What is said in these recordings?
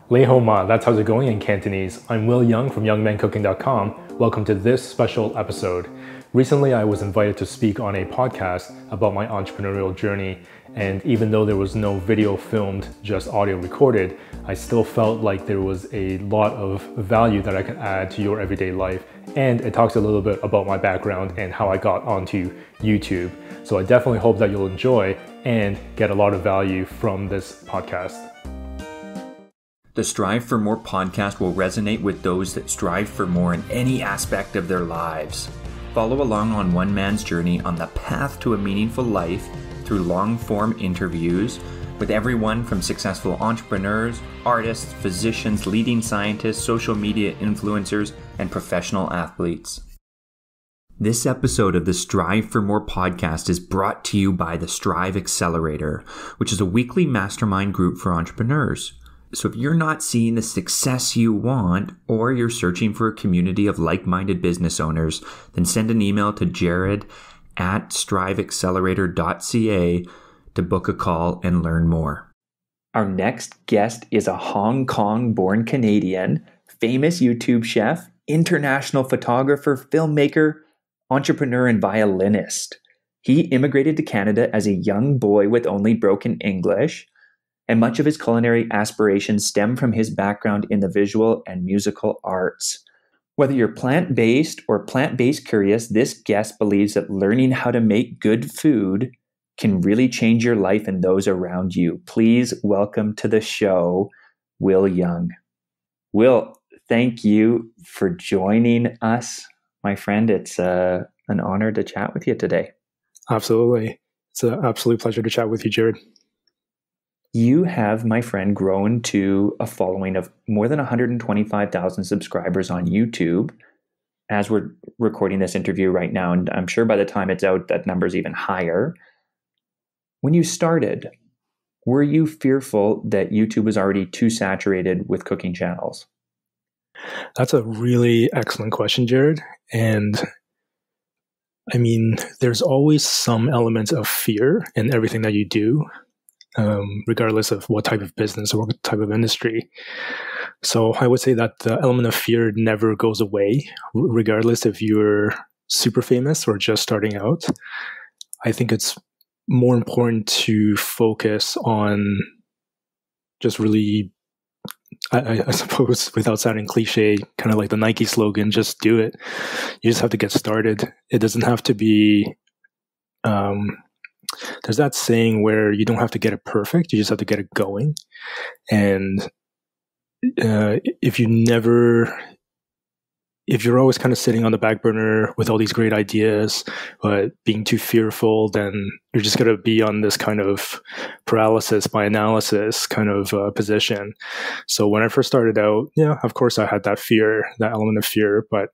Lei Ho Ma, that's how's it going in Cantonese. I'm Wil Yeung from youngmancooking.com. Welcome to this special episode. Recently, I was invited to speak on a podcast about my entrepreneurial journey, and even though there was no video filmed, just audio recorded, I still felt like there was a lot of value that I could add to your everyday life, and it talks a little bit about my background and how I got onto YouTube. So I definitely hope that you'll enjoy and get a lot of value from this podcast. The Strive for More podcast will resonate with those that strive for more in any aspect of their lives. Follow along on one man's journey on the path to a meaningful life through long-form interviews with everyone from successful entrepreneurs, artists, physicians, leading scientists, social media influencers, and professional athletes. This episode of the Strive for More podcast is brought to you by the Strive Accelerator, which is a weekly mastermind group for entrepreneurs. So if you're not seeing the success you want, or you're searching for a community of like-minded business owners, then send an email to jared@striveaccelerator.ca to book a call and learn more. Our next guest is a Hong Kong-born Canadian, famous YouTube chef, international photographer, filmmaker, entrepreneur, and violinist. He immigrated to Canada as a young boy with only broken English, and much of his culinary aspirations stem from his background in the visual and musical arts. Whether you're plant-based or plant-based curious, this guest believes that learning how to make good food can really change your life and those around you. Please welcome to the show, Wil Yeung. Wil, thank you for joining us, my friend. It's an honor to chat with you today. Absolutely. It's an absolute pleasure to chat with you, Jared. You have, my friend, grown to a following of more than 125,000 subscribers on YouTube as we're recording this interview right now. And I'm sure by the time it's out, that number is even higher. When you started, were you fearful that YouTube was already too saturated with cooking channels? That's a really excellent question, Jared. And I mean, there's always some element of fear in everything that you do. Regardless of what type of business or what type of industry. So I would say that the element of fear never goes away, regardless if you're super famous or just starting out. I think it's more important to focus on just really, I suppose, without sounding cliche, kind of like the Nike slogan, just do it. You just have to get started. It doesn't have to be... there's that saying where you don't have to get it perfect, you just have to get it going. And if you're always kind of sitting on the back burner with all these great ideas, but being too fearful, then you're just going to be on this kind of paralysis by analysis kind of position. So when I first started out, yeah, of course I had that fear, that element of fear, but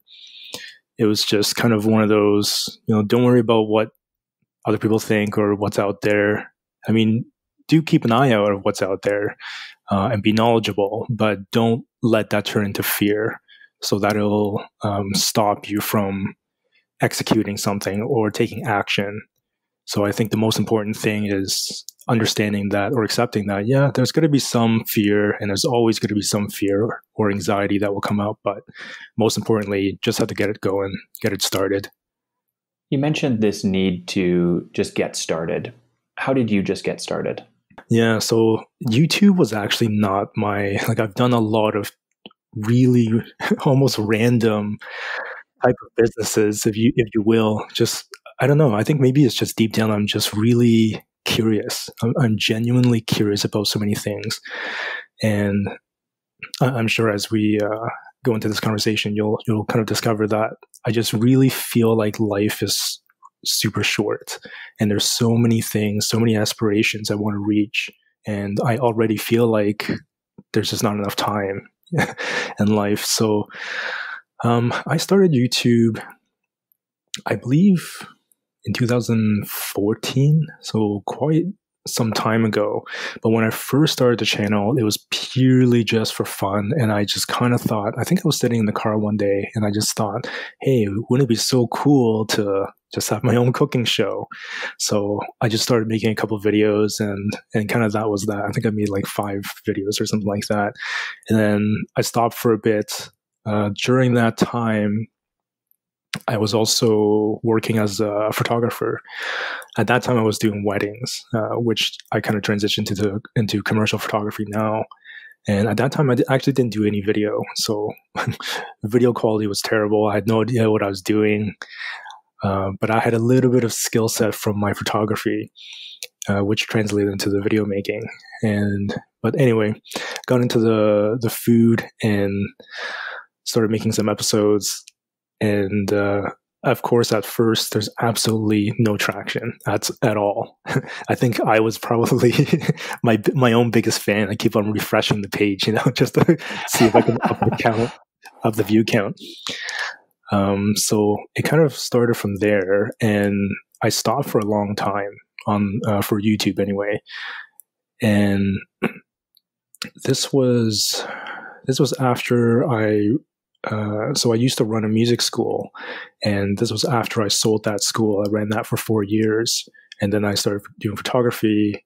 it was just kind of one of those, don't worry about what other people think or what's out there. I mean, do keep an eye out of what's out there and be knowledgeable, but don't let that turn into fear. So that'll stop you from executing something or taking action. So I think the most important thing is understanding that or accepting that, yeah, there's going to be some fear and there's always going to be some fear or anxiety that will come out. But most importantly, just have to get it going, get it started. You mentioned this need to just get started. How did you just get started? Yeah, so YouTube was actually not I've done a lot of really almost random type of businesses, if you will. Just, I don't know, I think maybe it's just deep down, I'm just really curious. I'm genuinely curious about so many things. And I'm sure as we go into this conversation, you'll kind of discover that I just really feel like life is super short and there's so many things, so many aspirations I want to reach. And I already feel like there's just not enough time in life. So I started YouTube, I believe in 2014. So quite some time ago. But when I first started the channel, it was purely just for fun. And I just kind of thought, I think I was sitting in the car one day and I just thought, hey, wouldn't it be so cool to just have my own cooking show. So I just started making a couple of videos, and kind of that was that. I think I made like 5 videos or something like that. And then I stopped for a bit. During that time, I was also working as a photographer. At that time, I was doing weddings, which I kind of transitioned into commercial photography now. And at that time, I actually didn't do any video. So video quality was terrible. I had no idea what I was doing. But I had a little bit of skill set from my photography, which translated into the video making. But anyway, got into the food and started making some episodes. And of course, at first, there's absolutely no traction at all. I think I was probably my own biggest fan. I keep on refreshing the page, just to see if I can up the view count. So it kind of started from there, and I stopped for a long time for YouTube anyway. And this was after so I used to run a music school, and this was after I sold that school. I ran that for 4 years, and then I started doing photography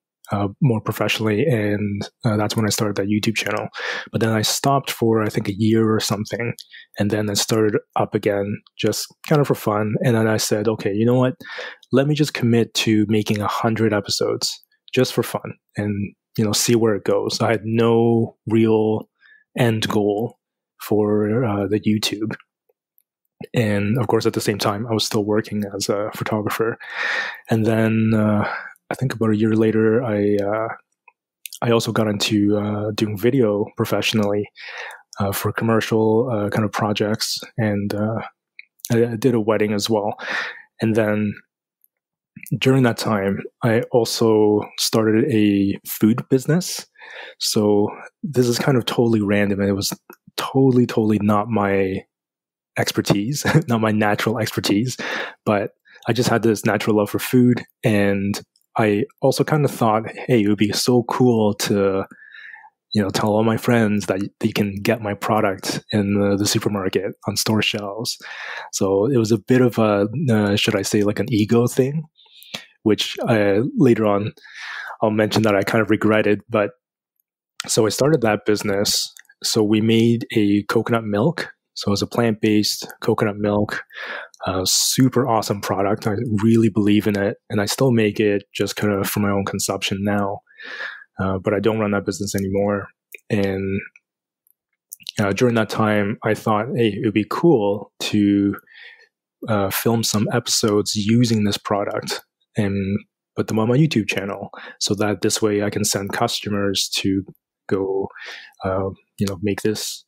more professionally, and that's when I started that YouTube channel. But then I stopped for, I think, a year or something, and then I started up again, just kind of for fun. And then I said, okay, you know what? Let me just commit to making 100 episodes just for fun, and see where it goes. I had no real end goal for the YouTube. And of course, at the same time, I was still working as a photographer. And then I think about a year later, I also got into doing video professionally for commercial kind of projects. And I did a wedding as well. And then during that time, I also started a food business. So this is kind of totally random, and it was totally not my expertise, not my natural expertise, but I just had this natural love for food. And I also kind of thought, hey, it would be so cool to, tell all my friends that they can get my product in the supermarket on store shelves. So it was a bit of a, should I say, like an ego thing, which later on I'll mention that I kind of regretted. But so I started that business. So we made a coconut milk. So it's a plant-based coconut milk, super awesome product. I really believe in it, and I still make it just kind of for my own consumption now. But I don't run that business anymore. And during that time, I thought, hey, it would be cool to film some episodes using this product and put them on my YouTube channel, so that this way I can send customers to go, make this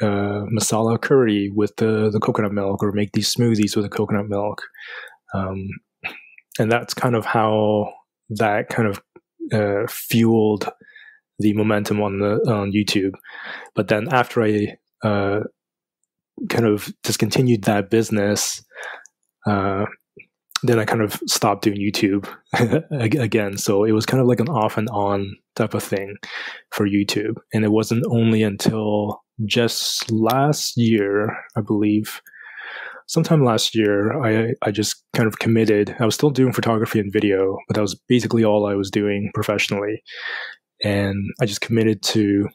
masala curry with the coconut milk, or make these smoothies with the coconut milk. And that's kind of how that kind of fueled the momentum on YouTube. But then after I kind of discontinued that business, then I kind of stopped doing YouTube again. So it was kind of like an off and on type of thing for YouTube. And it wasn't only until just last year, I believe, sometime last year, I just kind of committed. I was still doing photography and video, but that was basically all I was doing professionally. And I just committed to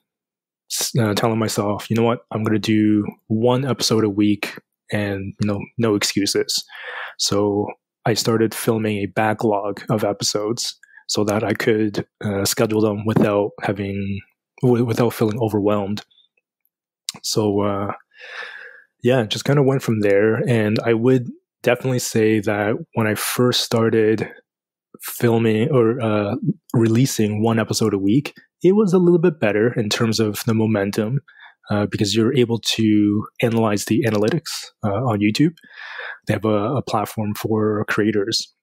telling myself, you know what, I'm going to do 1 episode a week, and no excuses. So I started filming a backlog of episodes so that I could schedule them without feeling overwhelmed. So just kind of went from there. And I would definitely say that when I first started filming or releasing 1 episode a week, it was a little bit better in terms of the momentum, because you're able to analyze the analytics on YouTube. They have a platform for creators.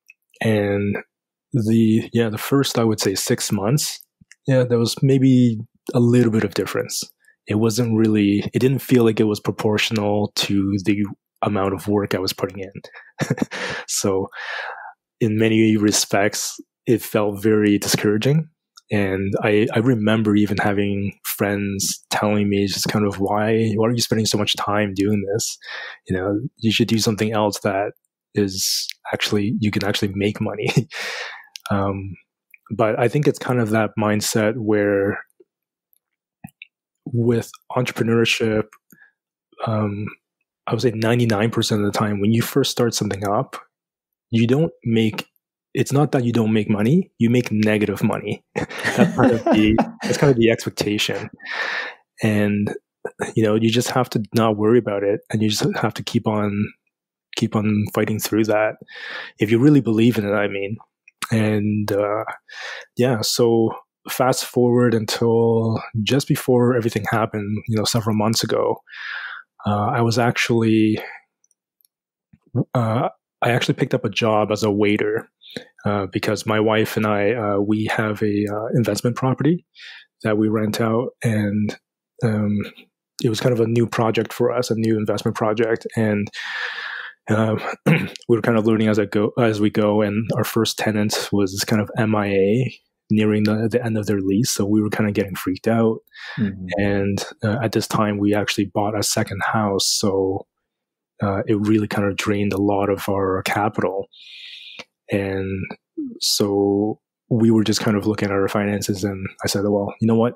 And the first, I would say, 6 months, there was maybe a little bit of difference. It didn't feel like it was proportional to the amount of work I was putting in. So in many respects, it felt very discouraging. And I remember even having friends telling me just kind of, why are you spending so much time doing this? You should do something else that is actually, you can actually make money. But I think it's kind of that mindset where with entrepreneurship, I would say 99% of the time, when you first start something up, you don't make, it's not that you don't make money, you make negative money. That's kind of the expectation. And, you know, you just have to not worry about it, and you just have to keep on fighting through that if you really believe in it, I mean. And yeah, so fast forward until just before everything happened, you know, several months ago, I actually picked up a job as a waiter because my wife and I, we have a investment property that we rent out, and it was kind of a new project for us, a new investment project, and we were kind of learning as we go, and our first tenant was kind of MIA, nearing the end of their lease, so we were kind of getting freaked out. And at this time, we actually bought a second house, so it really kind of drained a lot of our capital. And so we were just kind of looking at our finances, and I said, well, you know what?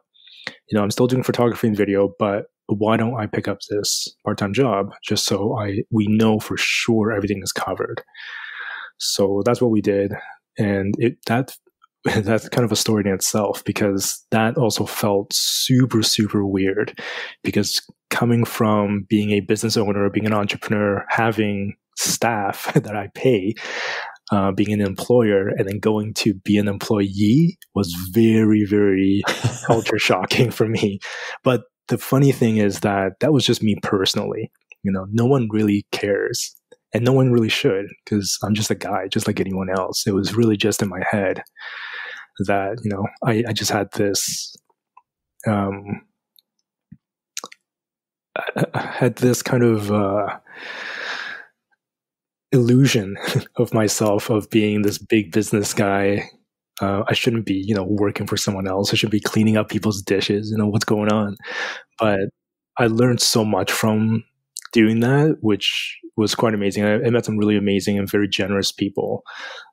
You know, I'm still doing photography and video, but why don't I pick up this part-time job just so we know for sure everything is covered? So that's what we did. And that's kind of a story in itself, because that also felt super, super weird, because coming from being a business owner, being an entrepreneur, having staff that I pay, being an employer, and then going to be an employee was very, very culture shocking for me. But the funny thing is that was just me personally. You know, no one really cares, and no one really should, because I'm just a guy, just like anyone else. It was really just in my head that, you know, I just had this, I had this kind of illusion of myself of being this big business guy. I shouldn't be, you know, working for someone else. I should be cleaning up people's dishes. You know, what's going on? But I learned so much from doing that, which was quite amazing. I met some really amazing and very generous people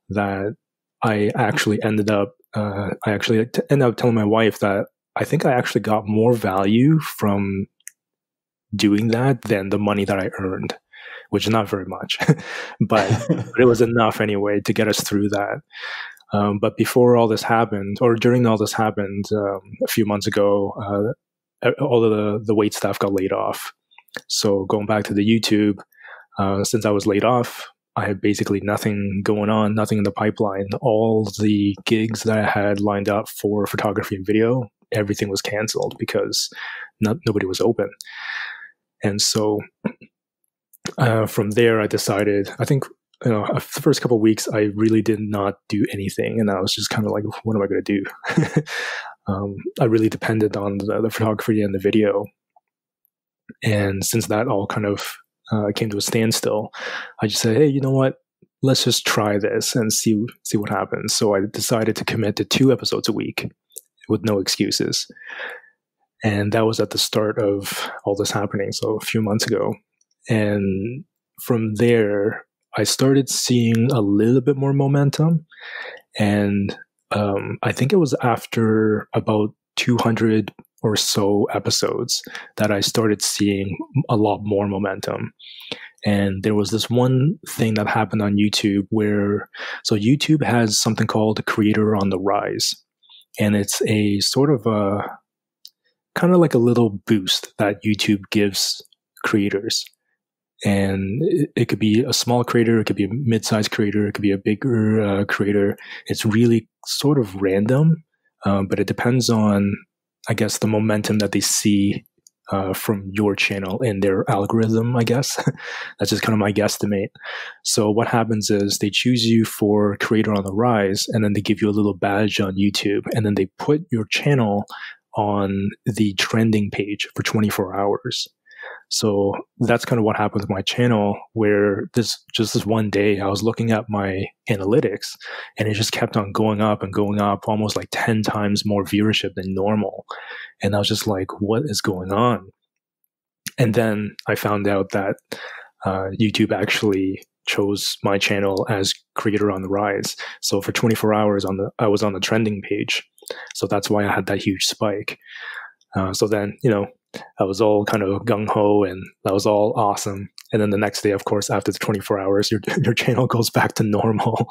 that I actually ended up telling my wife that I think I actually got more value from doing that than the money that I earned, which is not very much, but it was enough anyway to get us through that. But before all this happened, or during all this happened, a few months ago, all of the wait staff got laid off. So going back to the YouTube, since I was laid off, I had basically nothing going on, nothing in the pipeline. All the gigs that I had lined up for photography and video, everything was canceled because nobody was open. And so from there, I decided, I think, you know, the first couple of weeks, I really did not do anything. And I was just kind of like, what am I going to do? I really depended on the photography and the video. And since that all kind of came to a standstill, I just said, hey, you know what? Let's just try this and see what happens. So I decided to commit to 2 episodes a week with no excuses. And that was at the start of all this happening, so a few months ago. And from there, I started seeing a little bit more momentum. And I think it was after about 200 or so episodes that I started seeing a lot more momentum. And there was this one thing that happened on YouTube so YouTube has something called Creator on the Rise. And it's a sort of kind of like a little boost that YouTube gives creators. And it could be a small creator, it could be a mid-sized creator, it could be a bigger creator. It's really sort of random, but it depends on, I guess, the momentum that they see from your channel in their algorithm, I guess. That's just kind of my guesstimate. So what happens is they choose you for Creator on the Rise, and then they give you a little badge on YouTube, and then they put your channel on the trending page for 24 hours. So that's kind of what happened with my channel, where this one day I was looking at my analytics and it just kept on going up and going up, almost like 10 times more viewership than normal. And I was just like, what is going on? And then I found out that YouTube actually chose my channel as creator on the rise. So for 24 hours I was on the trending page. So that's why I had that huge spike. So then, I was all kind of gung-ho and that was all awesome. And then the next day, of course, after the 24 hours, your channel goes back to normal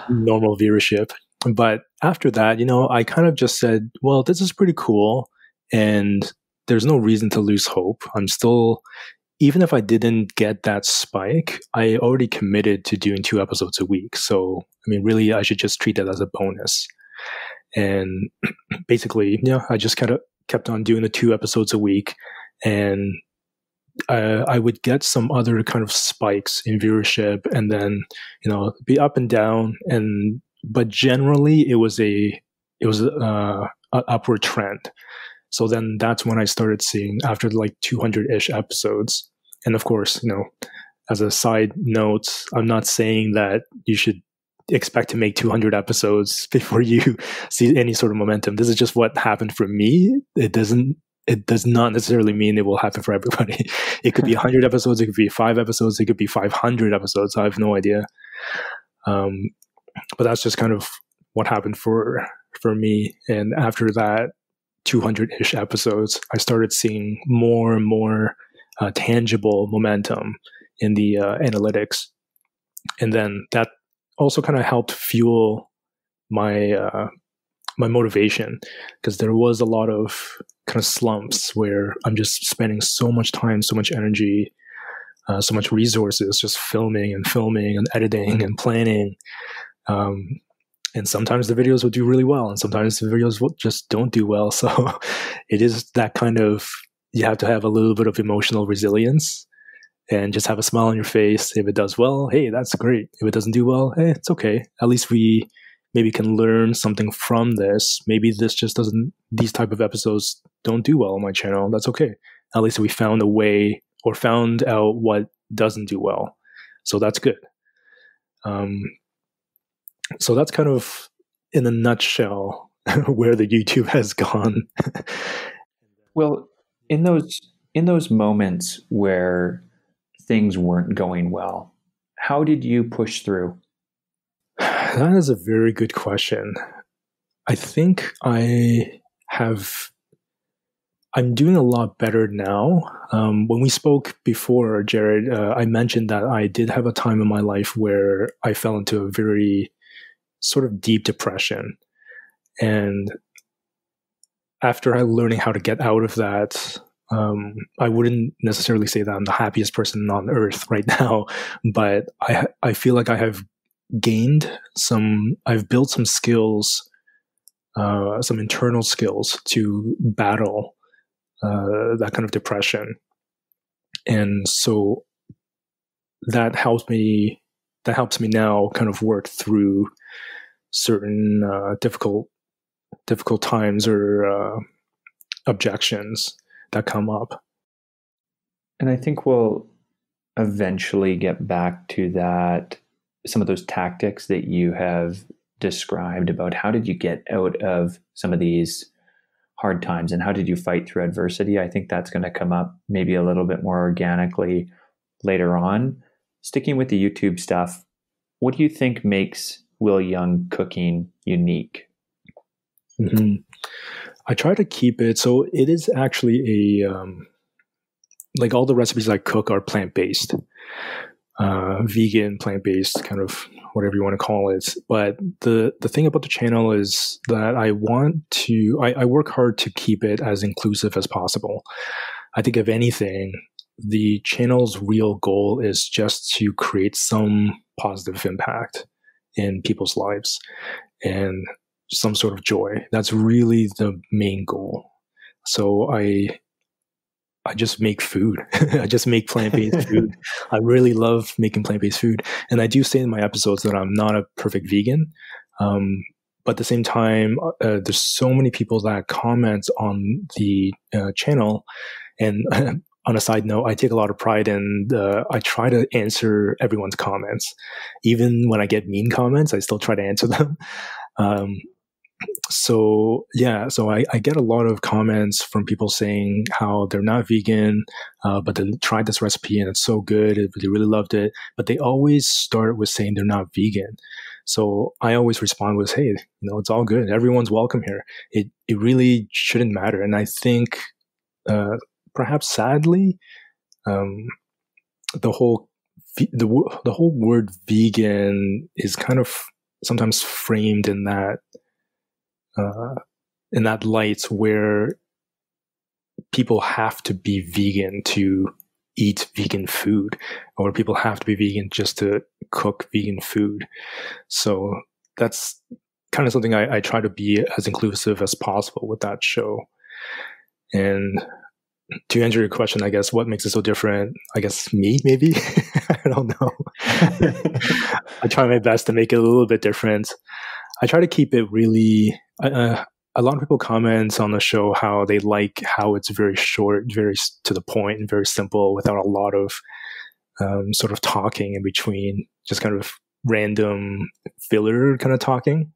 viewership. But after that, I kind of just said, well, this is pretty cool. And there's no reason to lose hope. I'm still, even if I didn't get that spike, I already committed to doing 2 episodes a week. So, really, I should just treat that as a bonus. And basically, I just kind of kept on doing the 2 episodes a week. And I would get some other kind of spikes in viewership and then, be up and down. But generally, it was an upward trend. So then that's when I started seeing after like 200-ish episodes. And of course, as a side note, I'm not saying that you should expect to make 200 episodes before you see any sort of momentum. This is just what happened for me. It does not necessarily mean it will happen for everybody. It could be 100 episodes. It could be 5 episodes. It could be 500 episodes. I have no idea. But that's just kind of what happened for me. And after that 200-ish episodes, I started seeing more and more tangible momentum in the analytics. And then that also kind of helped fuel my my motivation, because there was a lot of kind of slumps where I'm just spending so much time, so much energy, so much resources just filming and editing and planning. And sometimes the videos will do really well, and sometimes the videos just don't do well. So it is that kind of, you have to have a little bit of emotional resilience and just have a smile on your face. If it does well, hey, that's great. If it doesn't do well, hey, it's okay. At least we maybe can learn something from this. Maybe these type of episodes don't do well on my channel. That's okay. At least we found a way or found out what doesn't do well. So that's good. So that's kind of, in a nutshell, where the YouTube has gone. Well, in those moments where things weren't going well, how did you push through? That is a very good question. I think I'm doing a lot better now. When we spoke before, Jared, I mentioned that I did have a time in my life where I fell into a very sort of deep depression. And after learning how to get out of that, I wouldn't necessarily say that I'm the happiest person on earth right now, but I feel like I have I've built some skills, some internal skills to battle that kind of depression. And so that helps me now kind of work through certain difficult times or objections that come up. And I think we'll eventually get back to that, some of those tactics that you have described about how did you get out of some of these hard times and how did you fight through adversity. I think that's going to come up maybe a little bit more organically later on. Sticking with the YouTube stuff, what do you think makes Wil Yeung cooking unique? Mm-hmm. I try to keep it, so it is actually like all the recipes I cook are plant-based, vegan, plant-based, kind of whatever you want to call it. But the thing about the channel is that I work hard to keep it as inclusive as possible. I think if anything, the channel's real goal is just to create some positive impact in people's lives and some sort of joy. That's really the main goal. So I just make food. I just make plant-based food. I really love making plant-based food. And I do say in my episodes that I'm not a perfect vegan. But at the same time, there's so many people that comment on the channel. And on a side note, I take a lot of pride in I try to answer everyone's comments. Even when I get mean comments, I still try to answer them. so yeah, so I get a lot of comments from people saying how they're not vegan, but they tried this recipe and it's so good, they really loved it, but they always start with saying they're not vegan. So I always respond with, hey, it's all good, everyone's welcome here. It really shouldn't matter. And I think perhaps sadly, the whole word vegan is kind of sometimes framed in that light where people have to be vegan to eat vegan food, or people have to be vegan just to cook vegan food. So that's kind of something I try to be as inclusive as possible with that show. And to answer your question, I guess what makes it so different? I guess me, maybe. I don't know. I try my best to make it a little bit different. I try to keep it really. A lot of people comment on the show how they like how it's very short, very to the point, and very simple, without a lot of sort of talking in between, just kind of random filler kind of talking.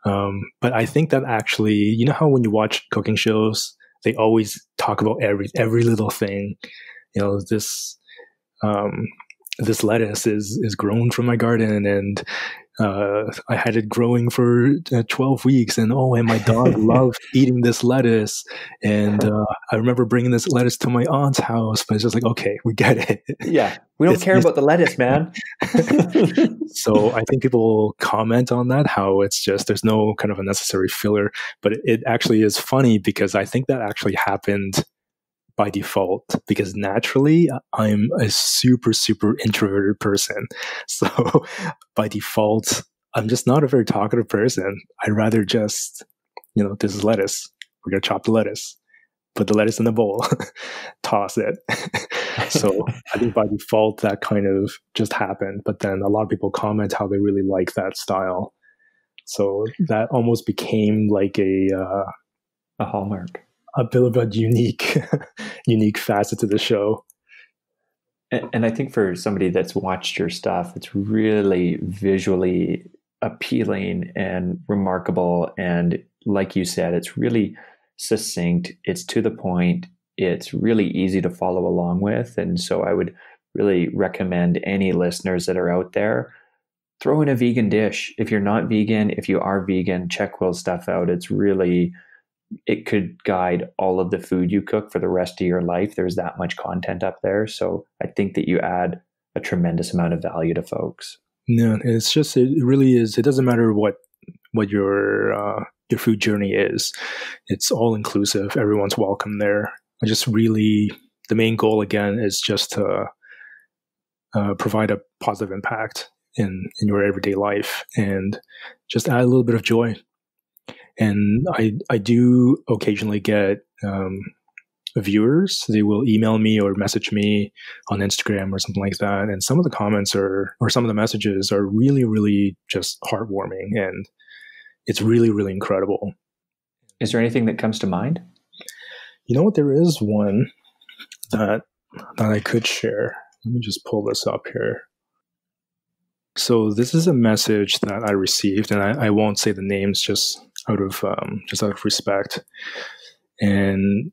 But I think that actually, how when you watch cooking shows, they always talk about every little thing. This lettuce is grown from my garden, and I had it growing for 12 weeks, and my dog loved eating this lettuce. And I remember bringing this lettuce to my aunt's house, but it's just like, okay, we get it. Yeah, we don't care about the lettuce, man. So I think people comment on that, how it's just, there's no kind of unnecessary filler, but it actually is funny because I think that actually happened by default, because naturally I'm a super, super introverted person. So by default, I'm just not a very talkative person. I'd rather just, this is lettuce. We're going to chop the lettuce, put the lettuce in the bowl, toss it. So I think by default, that kind of just happened. But then a lot of people comment how they really like that style. So that almost became like a hallmark. A bit of a unique facet to the show. And I think for somebody that's watched your stuff, it's really visually appealing and remarkable. And like you said, it's really succinct. It's to the point. It's really easy to follow along with. And so I would really recommend any listeners that are out there, throw in a vegan dish. If you're not vegan, if you are vegan, check Wil's stuff out. It could guide all of the food you cook for the rest of your life. There's that much content up there. So I think that you add a tremendous amount of value to folks. No, it's just, it really is. It doesn't matter what your food journey is. It's all inclusive. Everyone's welcome there. I just really, the main goal again is just to provide a positive impact in your everyday life and just add a little bit of joy. And I do occasionally get viewers. They will email me or message me on Instagram or something like that. And some of the comments or some of the messages are really, really just heartwarming. And it's really, really incredible. Is there anything that comes to mind? You know what? There is one that I could share. Let me just pull this up here. So this is a message that I received, and I won't say the names just out of respect. And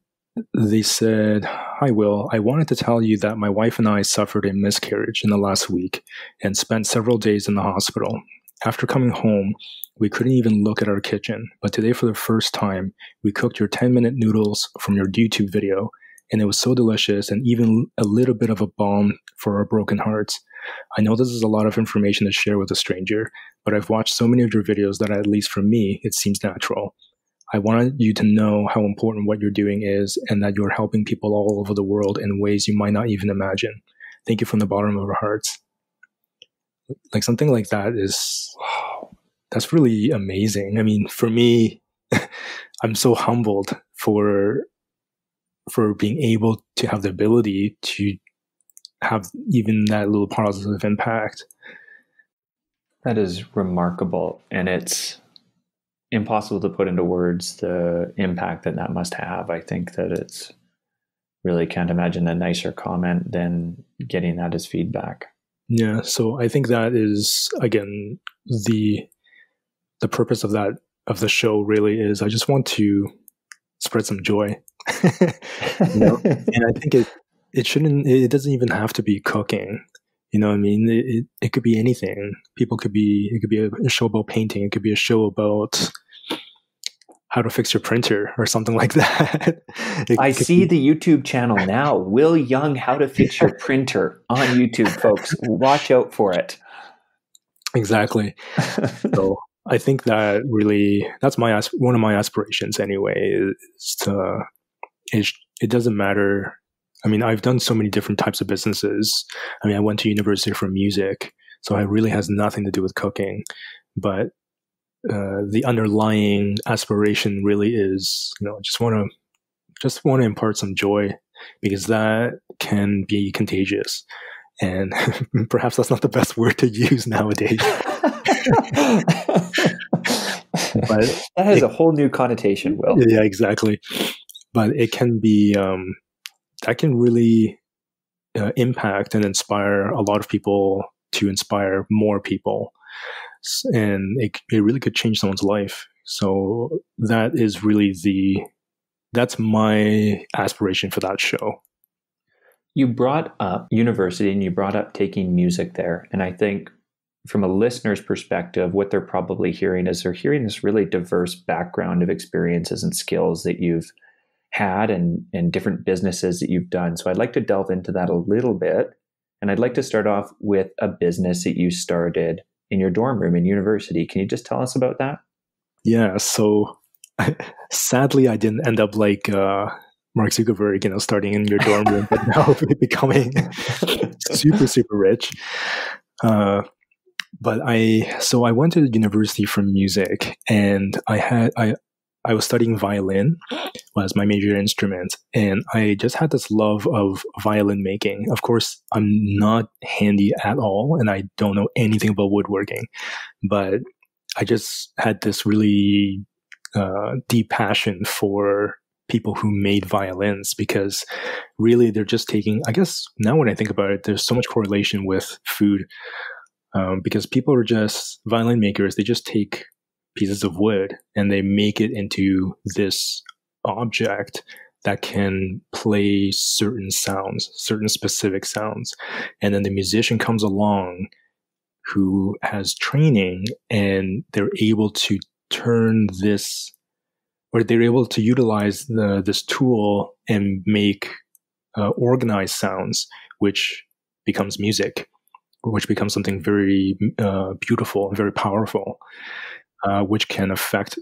they said, "Hi, Wil. I wanted to tell you that my wife and I suffered a miscarriage in the last week and spent several days in the hospital. After coming home, we couldn't even look at our kitchen. But today, for the first time, we cooked your 10-minute noodles from your YouTube video, and it was so delicious and even a little bit of a balm for our broken hearts. I know this is a lot of information to share with a stranger, but I've watched so many of your videos that, at least for me, it seems natural. I wanted you to know how important what you're doing is and that you're helping people all over the world in ways you might not even imagine. Thank you from the bottom of our hearts." Like something like that is, wow, that's really amazing. I mean, for me, I'm so humbled for being able to have the ability to have even that little positive impact. That is remarkable. And it's impossible to put into words the impact that must have. I think that it's really, can't imagine a nicer comment than getting that as feedback. Yeah. So I think that is, again, the purpose of of the show really is I just want to spread some joy. And I think it doesn't even have to be cooking. You know what I mean? It could be anything. It could be a show about painting. It could be a show about how to fix your printer or something like that. I see the YouTube channel now, Wil Yeung, How to Fix Your Printer on YouTube, folks. Watch out for it. Exactly. So I think that really, that's one of my aspirations anyway, it doesn't matter. I mean, I've done so many different types of businesses. I mean, I went to university for music, so it really has nothing to do with cooking. But the underlying aspiration really is, just want to impart some joy, because that can be contagious. And perhaps that's not the best word to use nowadays. But that has a whole new connotation, Will. Yeah, exactly. But it can be, that can really impact and inspire a lot of people to inspire more people. And it really could change someone's life. So that is really that's my aspiration for that show. You brought up university and you brought up taking music there. And I think from a listener's perspective, what they're probably hearing is they're hearing this really diverse background of experiences and skills that you've had and different businesses that you've done. So I'd like to delve into that a little bit. And I'd like to start off with a business that you started in your dorm room in university. Can you just tell us about that? Yeah. So sadly, I didn't end up like Mark Zuckerberg, starting in your dorm room, but now becoming super, super rich. But I went to the university for music, and I was studying violin, was my major instrument, and I just had this love of violin making. Of course, I'm not handy at all, and I don't know anything about woodworking, but I just had this really deep passion for people who made violins, because really they're just taking, I guess now when I think about it, there's so much correlation with food, because people are just violin makers. They just take pieces of wood and they make it into this object that can play certain sounds, certain specific sounds. And then the musician comes along who has training, and they're able to turn this, or they're able to utilize this tool and make organized sounds, which becomes music, which becomes something very beautiful and very powerful, which can affect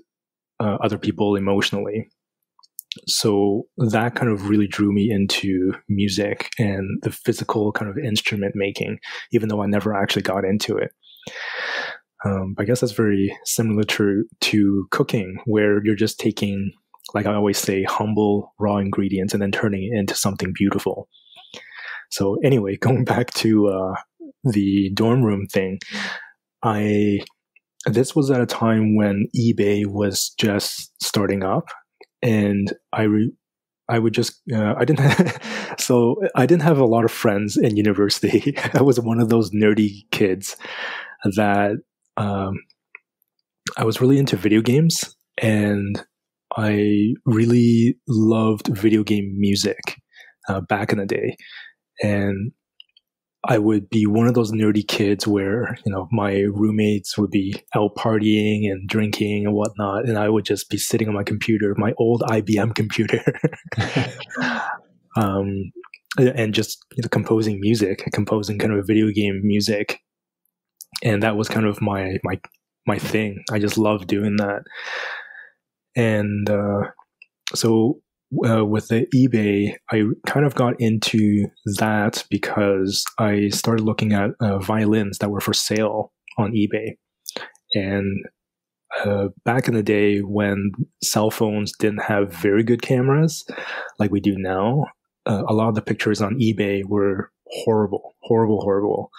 other people emotionally. So that kind of really drew me into music and the physical kind of instrument making, even though I never actually got into it. I guess that's very similar to cooking, where you're just taking, like I always say, humble raw ingredients and then turning it into something beautiful. So anyway, going back to the dorm room thing, this was at a time when eBay was just starting up, and I didn't have a lot of friends in university. I was one of those nerdy kids that I was really into video games, and I really loved video game music back in the day. And I would be one of those nerdy kids where, my roommates would be out partying and drinking and whatnot, and I would just be sitting on my computer, my old IBM computer, and just composing kind of video game music. And that was kind of my thing. I just loved doing that. And so with the eBay, I kind of got into that because I started looking at violins that were for sale on eBay. And back in the day when cell phones didn't have very good cameras like we do now, a lot of the pictures on eBay were horrible.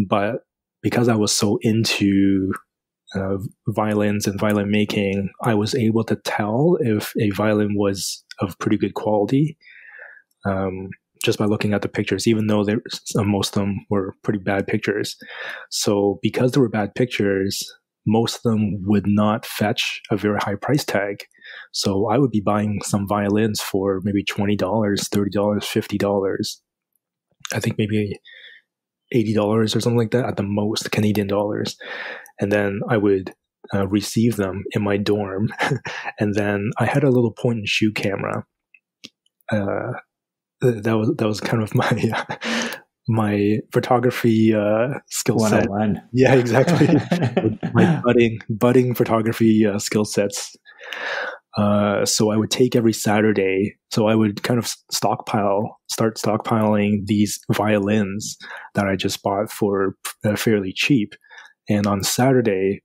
But because I was so into violins and violin making, I was able to tell if a violin was of pretty good quality just by looking at the pictures, even though most of them were pretty bad pictures. So because there were bad pictures, most of them would not fetch a very high price tag. So I would be buying some violins for maybe $20, $30, $50. I think maybe $80 or something like that at the most, Canadian dollars. And then I would receive them in my dorm. And then I had a little point and shoot camera. That was kind of my photography skill set. 101. Yeah, exactly. My budding photography skill sets. So I would take every Saturday. So I would kind of start stockpiling these violins that I just bought for fairly cheap. And on Saturday,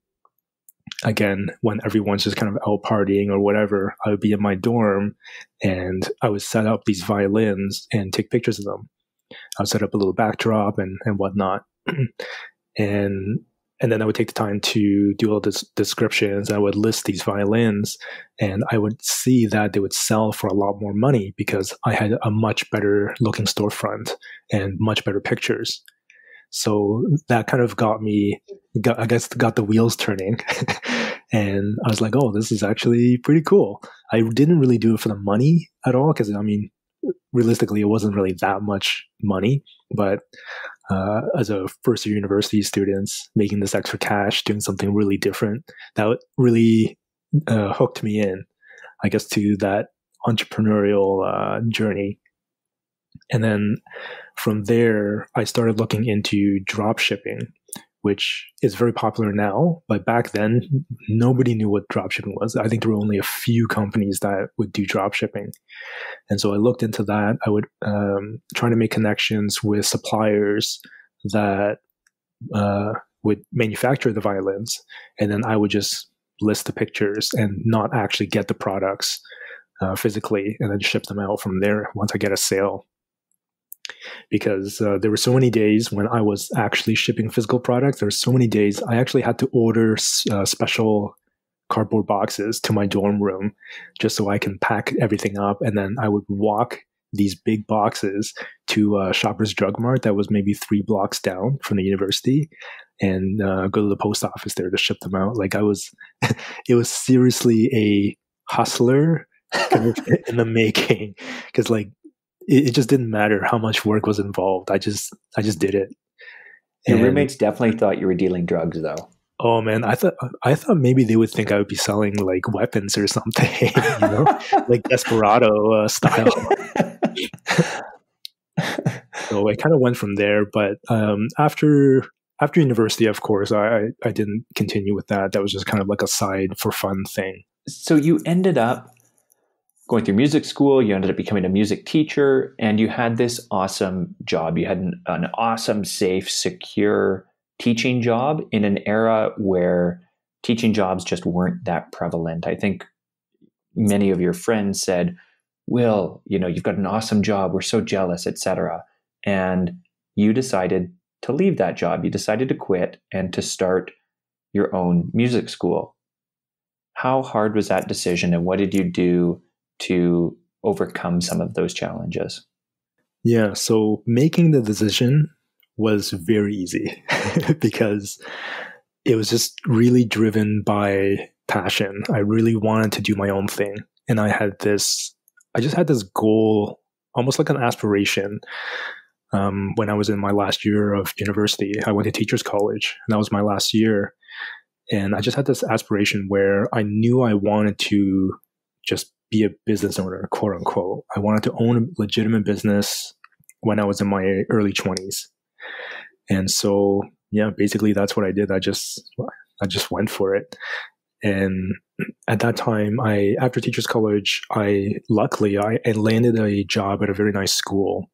again, when everyone's just kind of out partying or whatever, I would be in my dorm and I would set up these violins and take pictures of them. I would set up a little backdrop and whatnot. and then I would take the time to do all this descriptions. I would list these violins and I would see that they would sell for a lot more money because I had a much better looking storefront and much better pictures. So that kind of got the wheels turning. And I was like, oh, this is actually pretty cool. I didn't really do it for the money at all because, I mean, realistically, it wasn't really that much money. But as a first-year university student, making this extra cash, doing something really different, that really hooked me in, I guess, to that entrepreneurial journey. And then from there, I started looking into drop shipping, which is very popular now. But back then, nobody knew what drop shipping was. I think there were only a few companies that would do drop shipping. And so I looked into that. I would try to make connections with suppliers that would manufacture the violins. And then I would just list the pictures and not actually get the products physically and then ship them out from there once I get a sale. Because there were so many days when I was actually shipping physical products. There were so many days I actually had to order special cardboard boxes to my dorm room just so I can pack everything up. And then I would walk these big boxes to Shoppers Drug Mart that was maybe 3 blocks down from the university and go to the post office there to ship them out. Like it was seriously a hustler kind of in the making because like, it just didn't matter how much work was involved. I just did it. Your roommates definitely thought you were dealing drugs, though. Oh man, I thought maybe they would think I would be selling like weapons or something, like Desperado style. So I kind of went from there. But after university, of course, I didn't continue with that. That was just kind of like a side for fun thing. So you ended up going through music school, you ended up becoming a music teacher, and you had this awesome job. You had an awesome, safe, secure teaching job in an era where teaching jobs just weren't that prevalent. I think many of your friends said, Will, you've got an awesome job. We're so jealous, etc. And you decided to leave that job. You decided to quit and to start your own music school. How hard was that decision, and what did you do to overcome some of those challenges? Yeah, so making the decision was very easy because it was just really driven by passion. I really wanted to do my own thing. And I just had this goal, almost like an aspiration. When I was in my last year of university, I went to teachers college, and that was my last year. And I just had this aspiration where I knew I wanted to just be a business owner, quote unquote. I wanted to own a legitimate business when I was in my early 20s. And so, yeah, basically that's what I did. I just went for it. And at that time, after teachers college, I landed a job at a very nice school.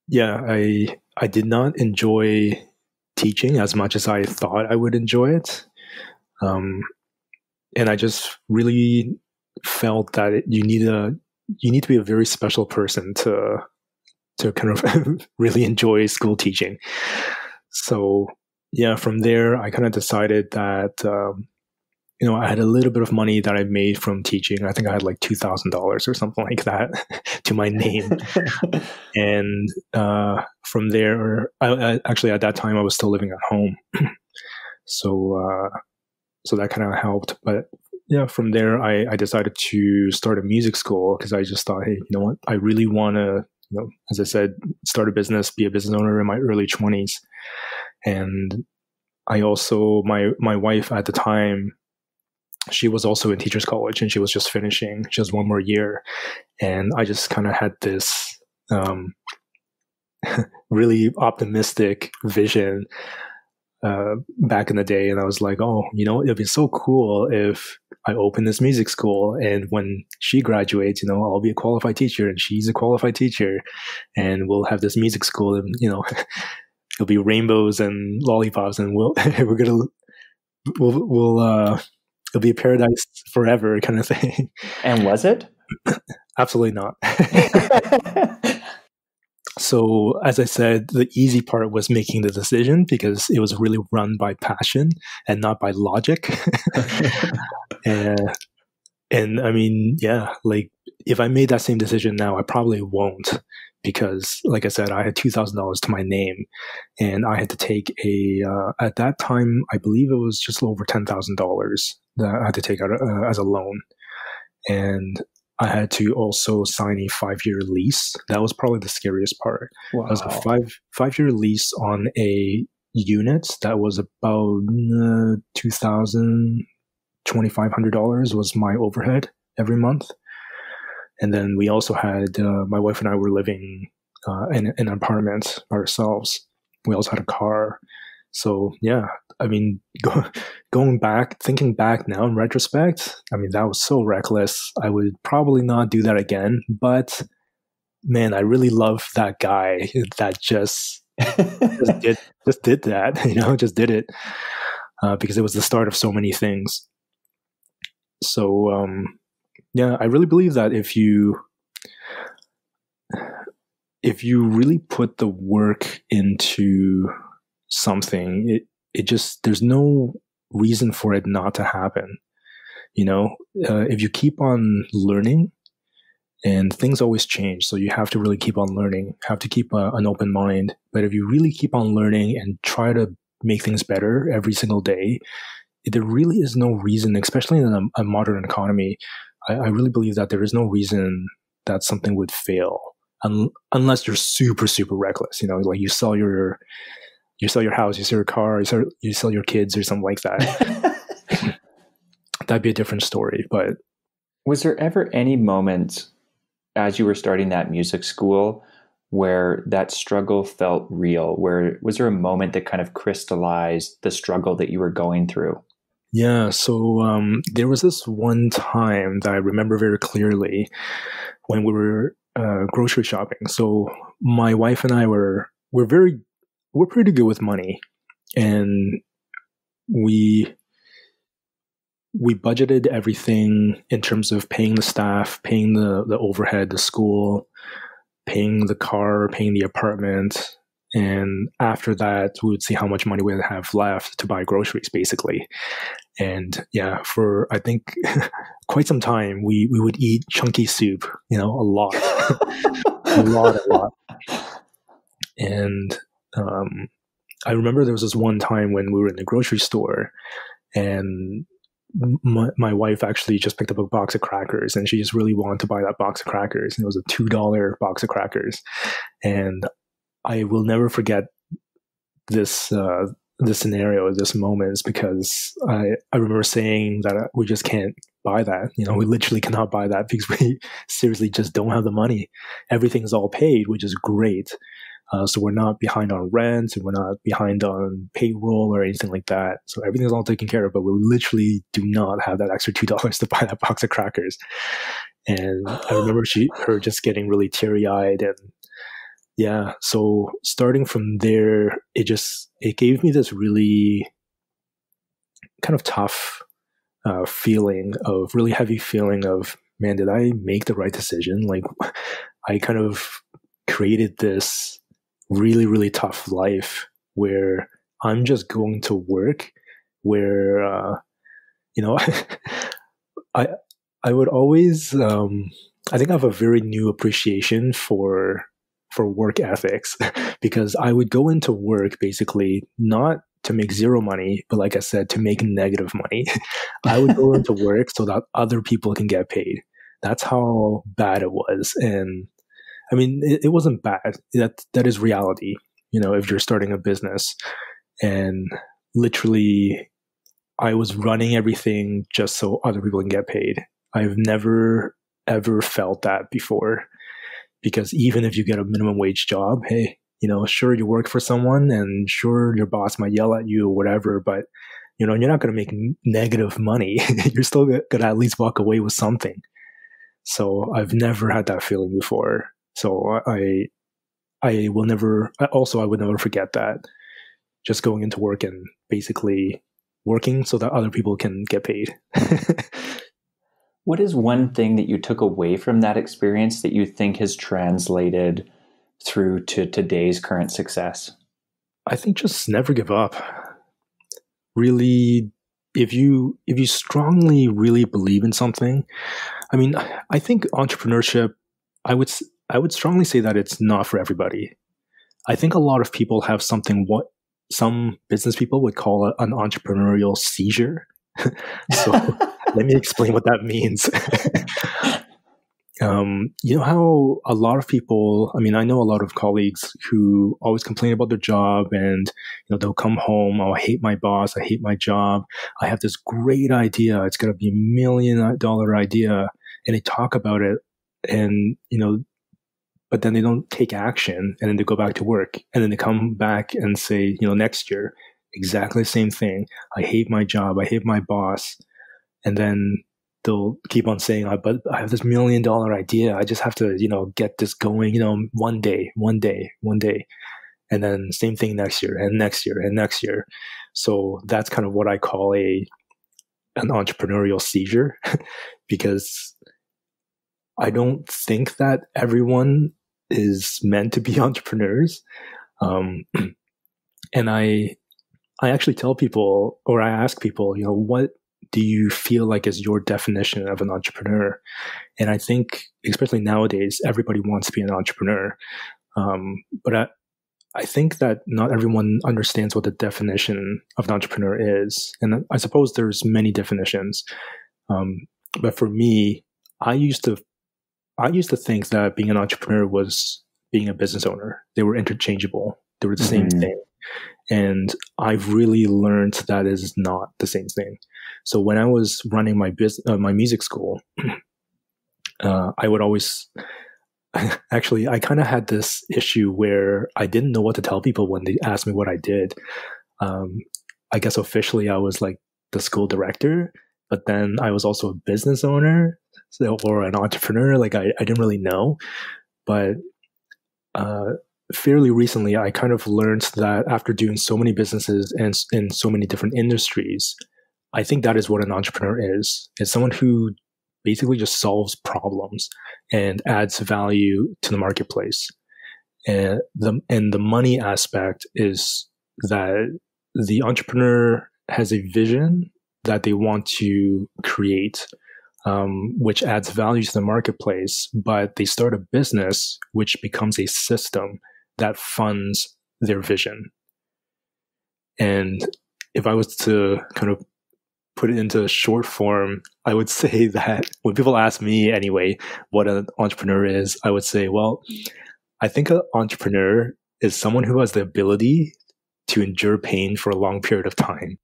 Yeah, I did not enjoy teaching as much as I thought I would enjoy it. And I just really felt that you need to be a very special person to kind of really enjoy school teaching. So yeah, from there I kind of decided that I had a little bit of money that I made from teaching. I think I had like $2,000 or something like that to my name. And from there, I actually at that time I was still living at home. So so that kind of helped. But yeah, from there, I decided to start a music school because I just thought, hey, you know what, I really want to, as I said, start a business, be a business owner in my early 20s. And I also, my wife at the time, she was also in teachers college and she was just finishing just one more year. And I just kind of had this really optimistic vision back in the day. And I was like, oh, it'd be so cool if I open this music school, and when she graduates, I'll be a qualified teacher and she's a qualified teacher, and we'll have this music school, and it'll be rainbows and lollipops, and we'll it'll be a paradise forever kind of thing. And was it? Absolutely not. So, as I said, the easy part was making the decision because it was really run by passion and not by logic. And I mean, yeah, like if I made that same decision now, I probably won't, because like I said, I had $2,000 to my name, and I had to take at that time, I believe it was just over $10,000 that I had to take out as a loan. And I had to also sign a 5-year lease. That was probably the scariest part. Wow. It was a five-year lease on a unit that was about $2,500 was my overhead every month. And then we also had, my wife and I were living in an apartment ourselves. We also had a car. So yeah, I mean, thinking back now in retrospect, I mean, that was so reckless. I would probably not do that again, but man, I really love that guy that just did that, just did it, because it was the start of so many things. So, yeah, I really believe that if you really put the work into something, it just, there's no reason for it not to happen. If you keep on learning, and things always change, so you have to really keep on learning, have to keep an open mind. But if you really keep on learning and try to make things better every single day, there really is no reason, especially in a modern economy, I really believe that there is no reason that something would fail unless you're super, super reckless. Like you sell your house, you sell your car, you sell your kids or something like that. That'd be a different story. But was there ever any moment as you were starting that music school where that struggle felt real? Was there a moment that kind of crystallized the struggle that you were going through? Yeah, so there was this one time that I remember very clearly when we were grocery shopping. So my wife and I we're pretty good with money, and we budgeted everything in terms of paying the staff, paying the overhead, the school, paying the car, paying the apartment. And after that, we would see how much money we would have left to buy groceries, basically. And yeah, for I think quite some time, we would eat chunky soup, a lot, a lot. And I remember there was this one time when we were in the grocery store, and my wife actually just picked up a box of crackers, and she just really wanted to buy that box of crackers. And it was a $2 box of crackers. And I will never forget this scenario, this moment, because I remember saying that we just can't buy that. We literally cannot buy that because we seriously just don't have the money. Everything's all paid, which is great. So we're not behind on rent, and we're not behind on payroll or anything like that. So everything's all taken care of, but we literally do not have that extra $2 to buy that box of crackers. And I remember her just getting really teary-eyed. And yeah, so starting from there, it gave me this really kind of tough really heavy feeling of, man, did I make the right decision? Like, I kind of created this really, really tough life where I'm just going to work, where, I would always, I think I have a very new appreciation for work ethics, because I would go into work basically not to make zero money, but like I said, to make negative money. I would go into work so that other people can get paid. That's how bad it was. And I mean, it wasn't bad. That is reality. If you're starting a business, and literally I was running everything just so other people can get paid. I've never, ever felt that before, because even if you get a minimum wage job, hey, sure, you work for someone and sure, your boss might yell at you or whatever, but you're not going to make negative money. You're still going to at least walk away with something. So I've never had that feeling before. So I would never forget that. Just going into work and basically working so that other people can get paid. What is one thing that you took away from that experience that you think has translated through to today's current success? I think just never give up. Really, if you strongly really believe in something, I mean, I think entrepreneurship, I would strongly say that it's not for everybody. I think a lot of people have something what some business people would call an entrepreneurial seizure. So let me explain what that means. You know how a lot of people, I mean, I know a lot of colleagues who always complain about their job, and they'll come home, oh, I hate my boss, I hate my job, I have this great idea, it's going to be $1 million idea, and they talk about it, and but then they don't take action, and then they go back to work, and then they come back and say, next year, exactly the same thing. I hate my job. I hate my boss. And then they'll keep on saying, but I have this $1 million idea. I just have to, get this going, one day. And then same thing next year and next year and next year. So that's kind of what I call an entrepreneurial seizure, because I don't think that everyone is meant to be entrepreneurs. And I actually tell people, or I ask people, what do you feel like is your definition of an entrepreneur? And I think, especially nowadays, everybody wants to be an entrepreneur. But I think that not everyone understands what the definition of an entrepreneur is. And I suppose there's many definitions. But for me, I used to think that being an entrepreneur was being a business owner. They were interchangeable. They were the same thing. And I've really learned that is not the same thing. So when I was running my music school, I would always, actually, I kind of had this issue where I didn't know what to tell people when they asked me what I did. I guess officially I was like the school director, but then I was also a business owner, or an entrepreneur. Like I didn't really know, but fairly recently, I kind of learned that after doing so many businesses and in so many different industries, I think that is what an entrepreneur is. It's someone who basically just solves problems and adds value to the marketplace. And the money aspect is that the entrepreneur has a vision that they want to create, which adds value to the marketplace, but they start a business which becomes a system that funds their vision. And if I was to kind of put it into short form, I would say that when people ask me anyway what an entrepreneur is, I would say, well, I think an entrepreneur is someone who has the ability to endure pain for a long period of time.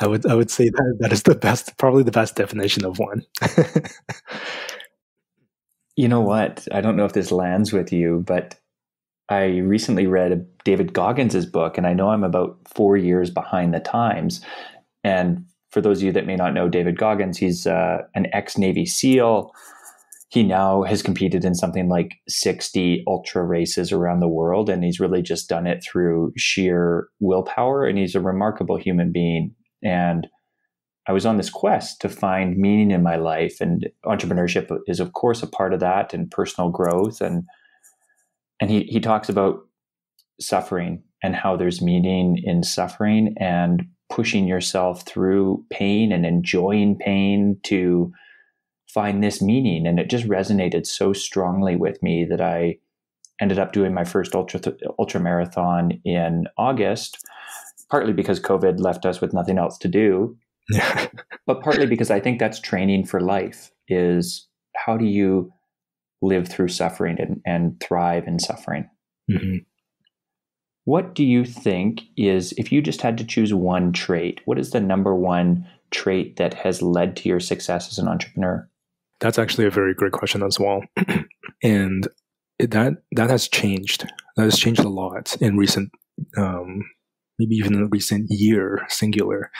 I would say that is probably the best definition of one. You know what? I don't know if this lands with you, but I recently read David Goggins' book, and I know I'm about 4 years behind the times. And for those of you that may not know David Goggins, he's an ex-Navy SEAL. He now has competed in something like 60 ultra races around the world, and he's really just done it through sheer willpower, and he's a remarkable human being. And I was on this quest to find meaning in my life, and entrepreneurship is, of course, a part of that, and personal growth. And he talks about suffering and how there's meaning in suffering and pushing yourself through pain and enjoying pain to find this meaning. And it just resonated so strongly with me that I ended up doing my first ultra marathon in August, partly because COVID left us with nothing else to do, but partly because I think that's training for life, is how do you live through suffering and thrive in suffering? Mm-hmm. What do you think is, if you just had to choose one trait, what is the number one trait that has led to your success as an entrepreneur? That's actually a very great question as well. And that has changed. That has changed a lot in recent, maybe even in the recent year, singular.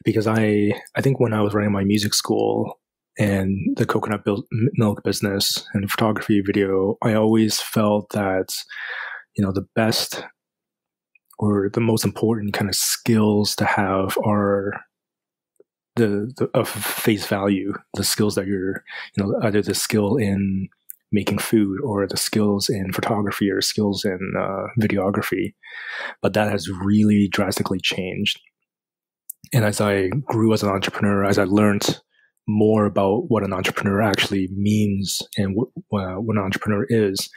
Because I think when I was running my music school and the coconut milk business and photography, video, I always felt that, the best or the most important kind of skills to have are the of face value, the skills that you're, either the skill in making food or the skills in photography or skills in videography. But that has really drastically changed. And as I grew as an entrepreneur, as I learned more about what an entrepreneur actually means and what an entrepreneur is,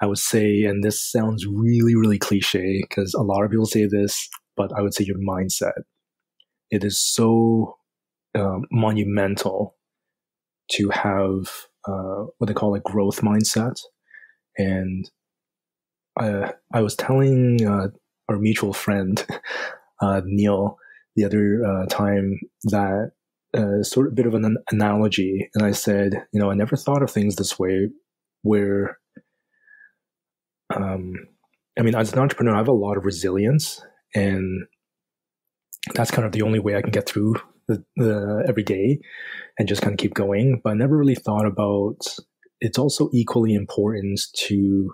I would say, and this sounds really, really cliche because a lot of people say this, but I would say your mindset. It is so monumental to have what they call a growth mindset. And I was telling our mutual friend, Neil, the other time that sort of bit of an analogy. And I said, I never thought of things this way where, as an entrepreneur, I have a lot of resilience, and that's kind of the only way I can get through the every day and just kind of keep going. But I never really thought about it's also equally important to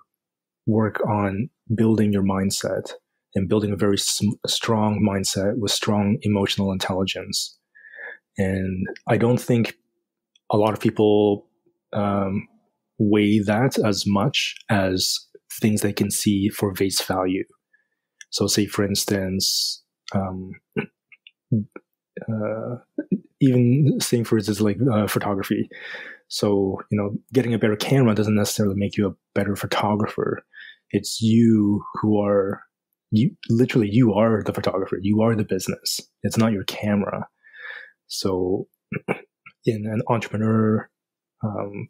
work on building your mindset and building a very strong mindset with strong emotional intelligence. And I don't think a lot of people weigh that as much as things they can see for face value. So say, for instance, even saying, for instance, like photography. So, getting a better camera doesn't necessarily make you a better photographer. It's you who are, you are the photographer. You are the business. It's not your camera. So in an entrepreneur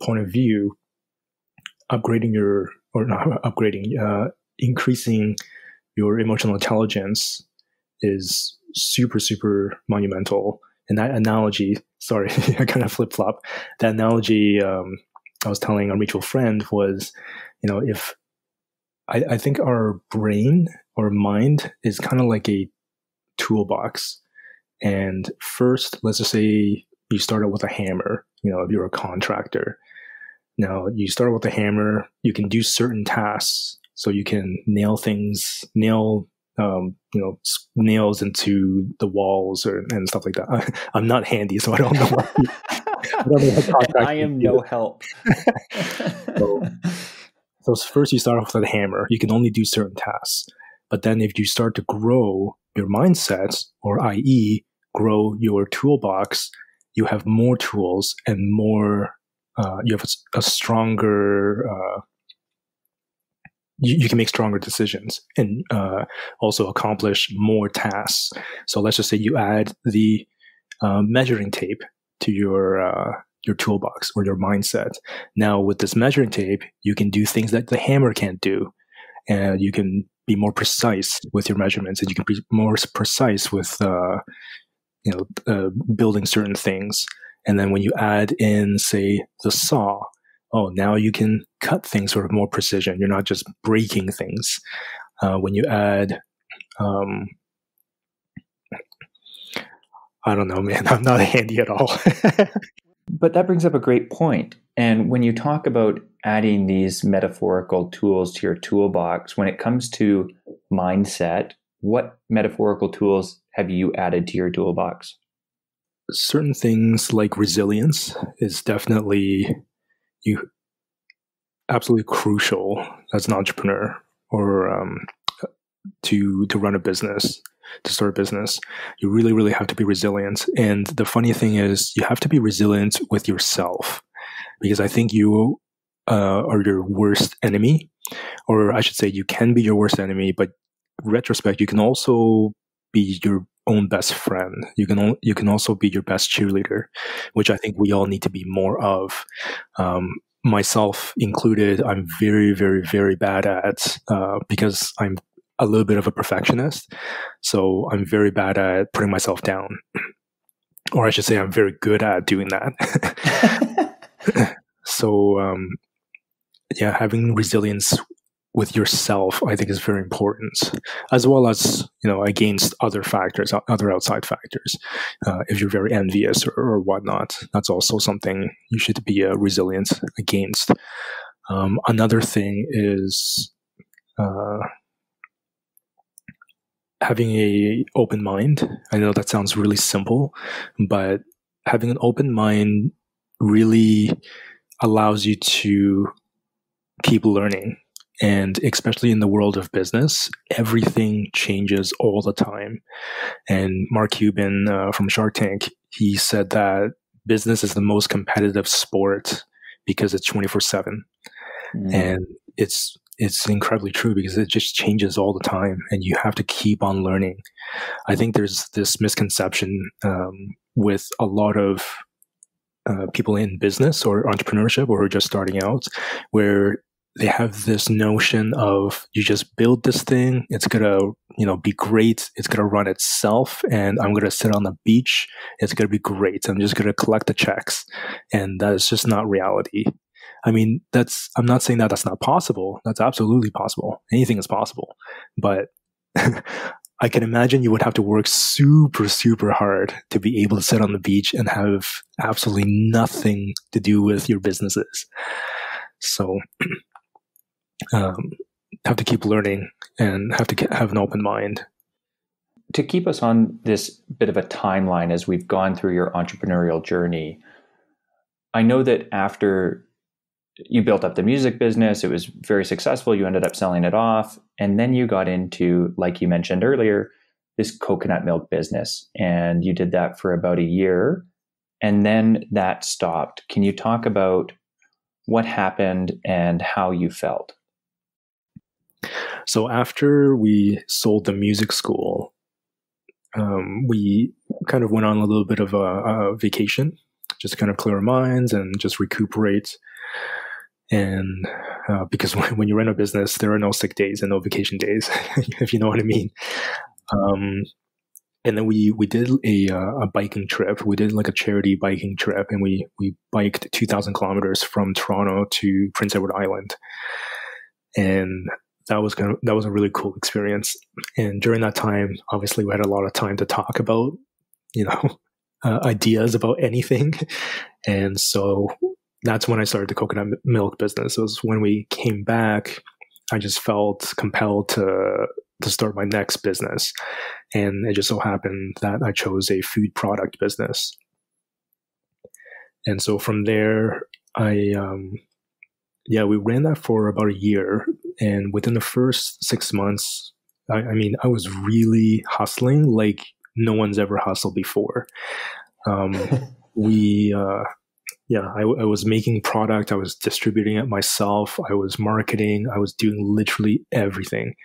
point of view, increasing your emotional intelligence is super, super monumental. And that analogy, sorry, I kind of flip-flop. That analogy I was telling our mutual friend was, if I think our brain or mind is kind of like a toolbox. And first, let's just say you start out with a hammer, if you're a contractor. Now, you start with a hammer, you can do certain tasks. So you can nail nails into the walls and stuff like that. I'm not handy, so I don't know what I am no help. So first you start off with a hammer. You can only do certain tasks. But then if you start to grow your mindset, or i.e. grow your toolbox, you have more tools and more, you have a stronger, you can make stronger decisions and also accomplish more tasks. So let's just say you add the measuring tape to your toolbox or your mindset. Now with this measuring tape, you can do things that the hammer can't do. And you can be more precise with your measurements, and you can be more precise with building certain things. And then when you add in, say, the saw, now you can cut things with more precision. You're not just breaking things. When you add, I don't know, man, I'm not handy at all. But that brings up a great point. And when you talk about adding these metaphorical tools to your toolbox, when it comes to mindset, what metaphorical tools have you added to your toolbox? Certain things like resilience is definitely absolutely crucial as an entrepreneur or to run a business, to start a business. You really, really have to be resilient. And the funny thing is, you have to be resilient with yourself, because I think you are your worst enemy, or I should say, you can be your worst enemy, but retrospect, you can also be your own best friend. You can also be your best cheerleader, which I think we all need to be more of. Myself included, I'm very, very, very bad at, because I'm a little bit of a perfectionist. So I'm very bad at putting myself down. Or I should say I'm very good at doing that. So, yeah, having resilience with yourself, I think, is very important, as well as, against other factors, other outside factors. If you're very envious or whatnot, that's also something you should be resilient against. Another thing is having a open mind. I know that sounds really simple, but having an open mind really allows you to keep learning. And especially in the world of business, everything changes all the time. And Mark Cuban from Shark Tank, he said that business is the most competitive sport because it's 24/7. And it's incredibly true, because it just changes all the time, and you have to keep on learning. I think there's this misconception with a lot of people in business or entrepreneurship, or just starting out, where they have this notion of, you just build this thing, it's gonna, be great, it's gonna run itself, and I'm gonna sit on the beach, it's gonna be great, I'm just gonna collect the checks. And that is just not reality. I mean, I'm not saying that that's not possible. That's absolutely possible. Anything is possible. But I can imagine you would have to work super, super hard to be able to sit on the beach and have absolutely nothing to do with your businesses. So, have to keep learning and have to have an open mind. To keep us on this bit of a timeline as we've gone through your entrepreneurial journey, I know that after you built up the music business, it was very successful, you ended up selling it off, and then you got into, like you mentioned earlier, this coconut milk business, and you did that for about a year, and then that stopped. Can you talk about what happened and how you felt? So after we sold the music school, we kind of went on a little bit of a vacation, just to kind of clear our minds and just recuperate. And because when you run a business, there are no sick days and no vacation days, if you know what I mean. And then we did a biking trip. We did like a charity biking trip, and we biked 2,000 kilometers from Toronto to Prince Edward Island. And that was a really cool experience. And during that time, obviously, we had a lot of time to talk about, ideas about anything. And so that's when I started the coconut milk business. It was when we came back, I just felt compelled to start my next business. And it just so happened that I chose a food product business. And so from there, we ran that for about a year. And within the first 6 months, I was really hustling like no one's ever hustled before. I was making product. I was distributing it myself. I was marketing. I was doing literally everything.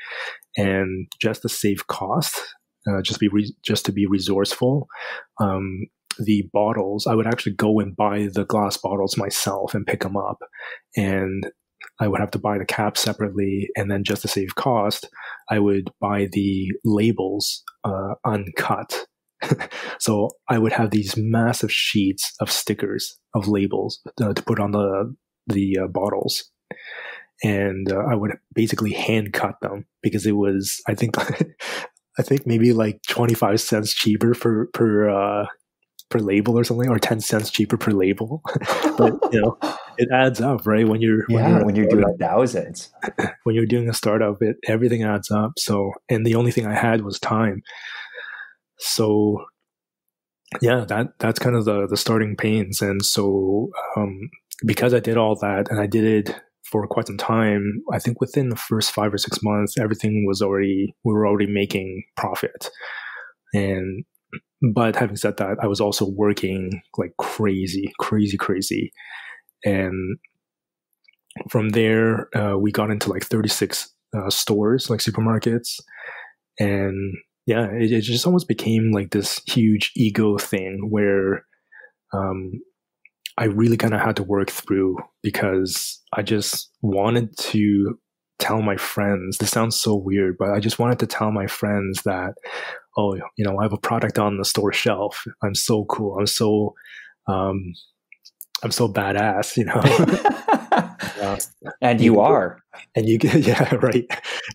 And just to save cost, just to be resourceful, the bottles, I would actually go and buy the glass bottles myself and pick them up. And I would have to buy the cap separately. And then just to save cost, I would buy the labels uncut. So I would have these massive sheets of stickers, of labels to put on the bottles. And I would basically hand cut them, because it was, I think maybe like 25 cents cheaper per label or something, or 10 cents cheaper per label. But it adds up, right? When you're doing thousands, when you're doing a startup, everything adds up. So, and the only thing I had was time. So yeah, that's kind of the starting pains. And so because I did all that, and I did it for quite some time, I think within the first 5 or 6 months, we were already making profit. But having said that, I was also working like crazy. And from there, we got into like 36 stores, like supermarkets. And yeah, it just almost became like this huge ego thing where I really kind of had to work through, because I just wanted to tell my friends, this sounds so weird, but I just wanted to tell my friends that, oh, you know, I have a product on the store shelf. I'm so cool. I'm so badass, you know. And you are. And you can, yeah, right.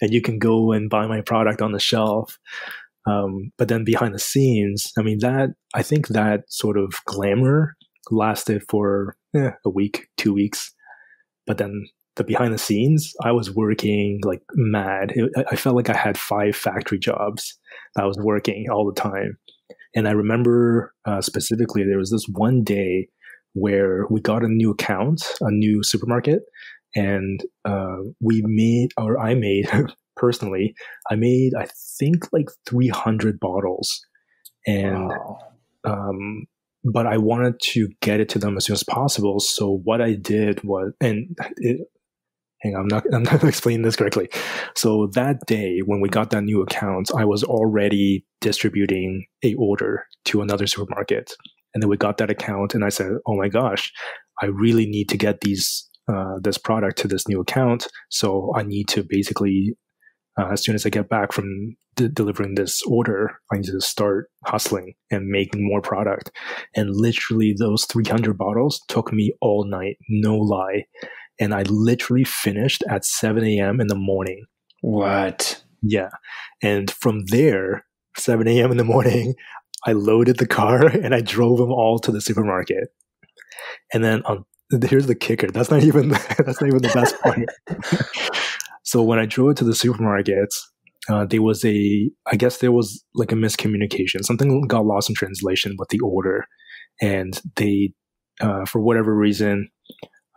And you can go and buy my product on the shelf. But then behind the scenes, I mean, I think that sort of glamour lasted for a week, 2 weeks. But then the behind the scenes, I was working like mad. I felt like I had 5 factory jobs. I was working all the time. And I remember specifically, there was this one day where we got a new account, a new supermarket, and I made personally, I think like 300 bottles. And wow. But I wanted to get it to them as soon as possible. So what I did was, hang on, I'm not explaining this correctly. So that day when we got that new account, I was already distributing a order to another supermarket. And then we got that account, and I said, oh my gosh, I really need to get this product to this new account. So I need to basically, as soon as I get back from delivering this order, I need to start hustling and making more product. And literally those 300 bottles took me all night, no lie. And I literally finished at 7 a.m. in the morning. What? Yeah. And from there, 7 a.m. in the morning, I loaded the car and I drove them all to the supermarket. And then here's the kicker. That's not even the best part. So when I drove it to the supermarket, I guess there was like a miscommunication. Something got lost in translation with the order, and they, for whatever reason,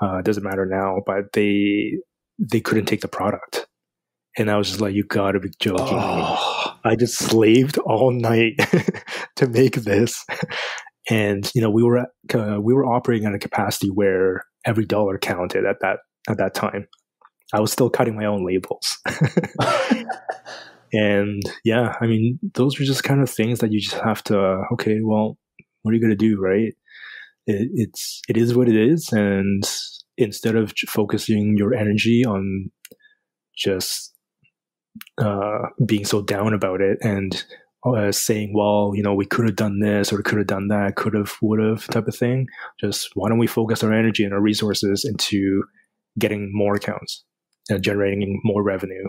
it doesn't matter now, but they couldn't take the product. And I was just like, you gotta be joking me. I just slaved all night to make this. And, you know, we were operating at a capacity where every dollar counted at that time. I was still cutting my own labels. And yeah, I mean, those were just kind of things that you just have to, okay, well, what are you going to do, right? It is what it is. And instead of focusing your energy on just being so down about it and saying, well, you know, we could have done this or could have done that, could have, would have type of thing, just why don't we focus our energy and our resources into getting more accounts and generating more revenue?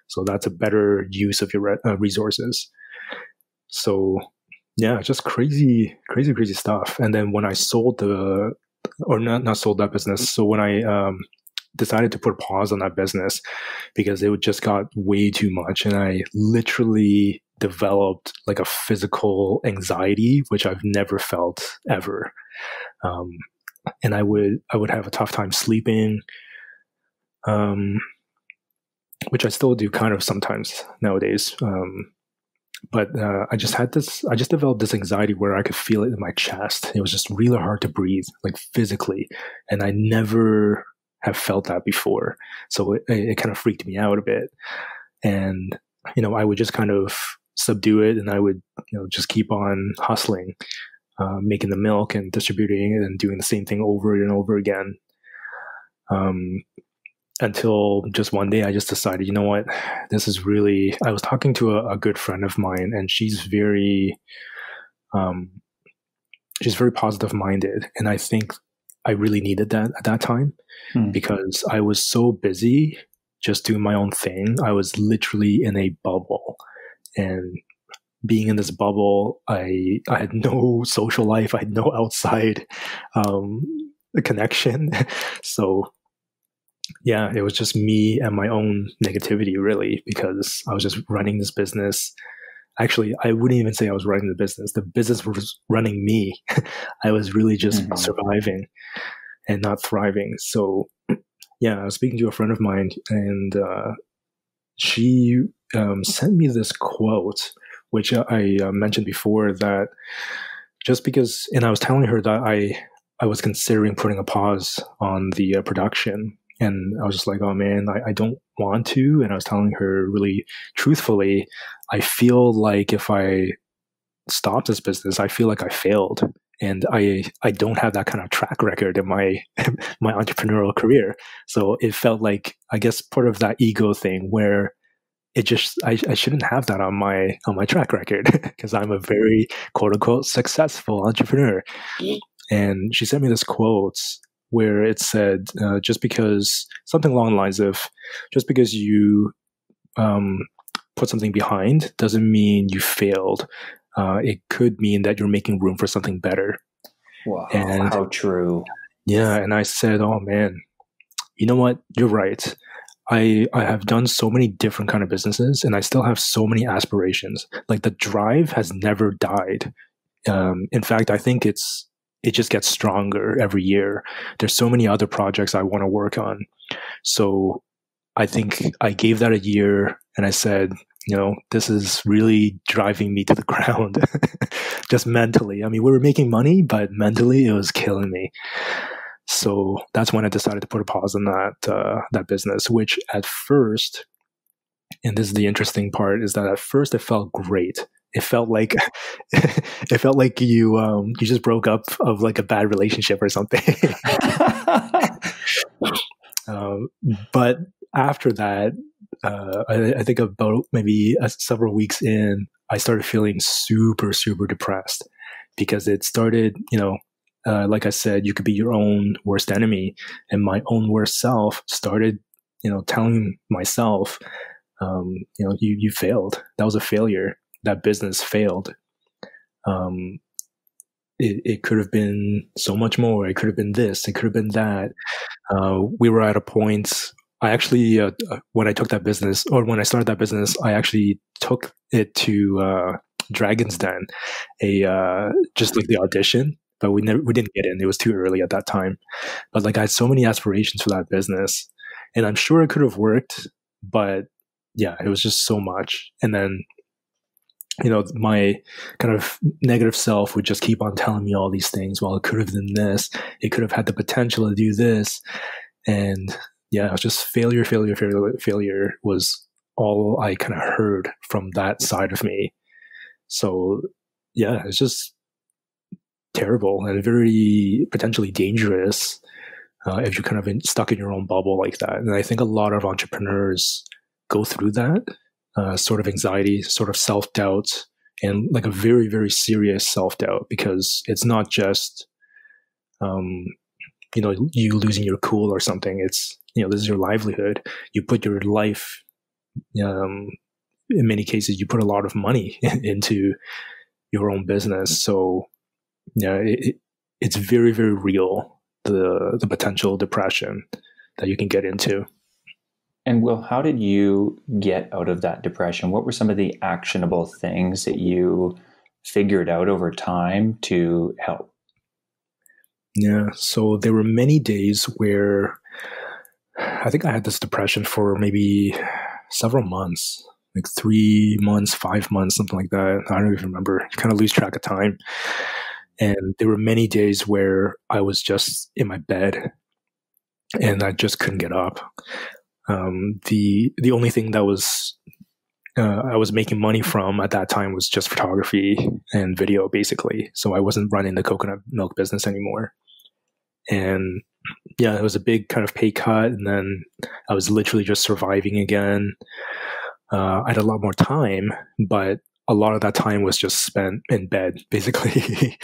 So that's a better use of your resources. So yeah, just crazy stuff. And then when I sold not sold that business. So when I decided to put a pause on that business because it just got way too much, and I literally developed like a physical anxiety, which I've never felt ever. And I would have a tough time sleeping. Which I still do kind of sometimes nowadays. But I just developed this anxiety where I could feel it in my chest. It was just really hard to breathe, like physically. And I never have felt that before. So it kind of freaked me out a bit. And, you know, I would just kind of subdue it, and I would, you know, just keep on hustling, making the milk and distributing it and doing the same thing over and over again. Until just one day I just decided, you know what, this is really, I was talking to a good friend of mine, and she's very positive minded. And I think I really needed that at that time because I was so busy just doing my own thing. I was literally in a bubble, and being in this bubble, I had no social life. I had no outside connection. So yeah, it was just me and my own negativity, really, because I was just running this business. Actually, I wouldn't even say I was running the business. The business was running me. I was really just surviving and not thriving. So yeah, I was speaking to a friend of mine, and she sent me this quote, which I mentioned before, that just because, and I was telling her that I was considering putting a pause on the production. And I was just like, oh man, I don't want to. And I was telling her really truthfully, I feel like if I stop this business, I feel like I failed. And I don't have that kind of track record in my my entrepreneurial career. So it felt like, I guess, part of that ego thing where it just I shouldn't have that on my track record because I'm a very quote unquote successful entrepreneur. And she sent me this quote where it said, just because something along the lines of, just because you put something behind doesn't mean you failed. It could mean that you're making room for something better. Wow, and how true. Yeah, and I said, oh man, you know what? You're right. I have done so many different kind of businesses, and I still have so many aspirations. Like the drive has never died. In fact, I think it just gets stronger every year. There's so many other projects I want to work on. So I think I gave that a year, and I said, this is really driving me to the ground, just mentally. I mean, we were making money, but mentally it was killing me. So that's when I decided to put a pause on that business, which at first, and this is the interesting part, is that at first it felt great. It felt like you just broke up of like a bad relationship or something. But after that, I think about maybe several weeks in, I started feeling super, super depressed because it started, like I said, you could be your own worst enemy. And my own worst self started, telling myself, you failed. That was a failure. That business failed. It could have been so much more. It could have been this. It could have been that. We were at a point. I actually, when I took that business, or when I started that business, I actually took it to Dragon's Den, just like the audition, but we didn't get in. It was too early at that time. But like I had so many aspirations for that business, and I'm sure it could have worked, but yeah, it was just so much. And then, my kind of negative self would just keep on telling me all these things. Well, it could have done this. It could have had the potential to do this. And yeah, it was just failure was all I kind of heard from that side of me. So yeah, it's just terrible and very potentially dangerous if you're kind of stuck in your own bubble like that. And I think a lot of entrepreneurs go through that sort of anxiety, sort of self-doubt, and like a very, very serious self-doubt, because it's not just, you losing your cool or something. It's, this is your livelihood. You put your life, in many cases, you put a lot of money into your own business. So yeah, it's very, very real, the potential depression that you can get into. And Will, how did you get out of that depression? What were some of the actionable things that you figured out over time to help? Yeah, so there were many days where I think I had this depression for maybe several months, like 3 months, 5 months, something like that. I don't even remember. You kind of lose track of time. And there were many days where I was just in my bed and I just couldn't get up. The only thing that was I was making money from at that time was just photography and video, basically. So I wasn't running the coconut milk business anymore. And yeah, it was a big kind of pay cut. And then I was literally just surviving again. I had a lot more time, but a lot of that time was just spent in bed, basically,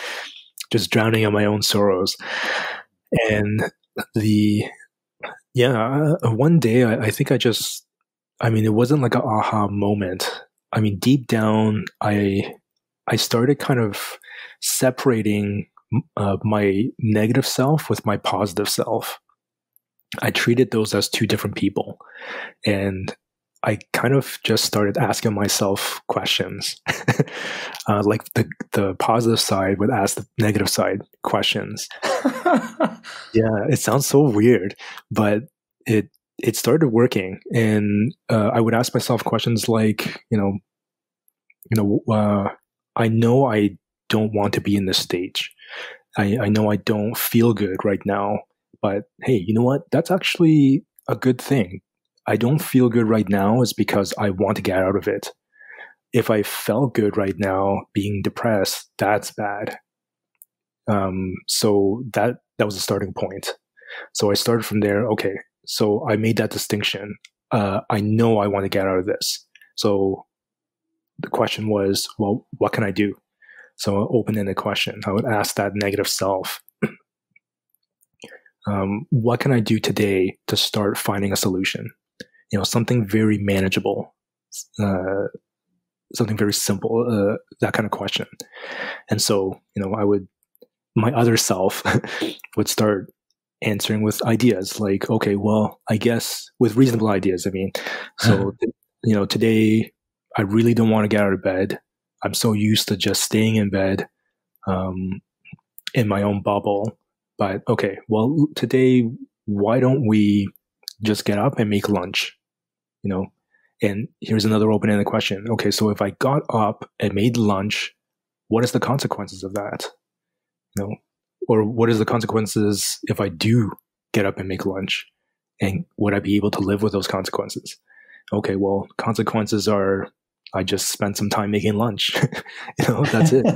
just drowning in my own sorrows. And one day I think it wasn't like an aha moment. I mean, deep down, I started kind of separating my negative self with my positive self. I treated those as two different people. And I kind of just started asking myself questions. Like the positive side would ask the negative side questions. Yeah, it sounds so weird, but it started working. And I would ask myself questions like, I know I don't want to be in this stage. I know I don't feel good right now, but hey, you know what? That's actually a good thing. I don't feel good right now is because I want to get out of it. If I felt good right now, being depressed, that's bad. So that was a starting point. So I started from there. Okay, so I made that distinction. I know I want to get out of this. So the question was, well, what can I do? So open-ended question. I would ask that negative self, what can I do today to start finding a solution? Something very manageable, something very simple, that kind of question. And so, my other self would start answering with ideas like, okay, well, I guess with reasonable ideas. I mean, so, today I really don't want to get out of bed. I'm so used to just staying in bed, in my own bubble. But okay, well, today, why don't we just get up and make lunch? And here's another open-ended question. Okay, so if I got up and made lunch, what is the consequences of that? Or what is the consequences if I do get up and make lunch? And would I be able to live with those consequences? Okay, well, consequences are I just spent some time making lunch. That's it.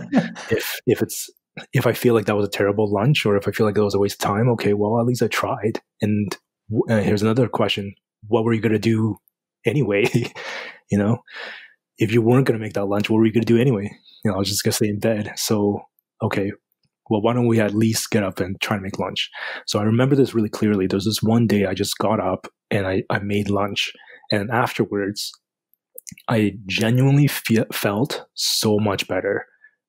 If I feel like that was a terrible lunch, or if I feel like that was a waste of time, okay, well, at least I tried. And here's another question. What were you going to do anyway? If you weren't going to make that lunch, what were you going to do anyway? I was just going to stay in bed. So, okay, well, why don't we at least get up and try to make lunch? So I remember this really clearly. There was this one day I just got up and I made lunch. And afterwards, I genuinely felt so much better.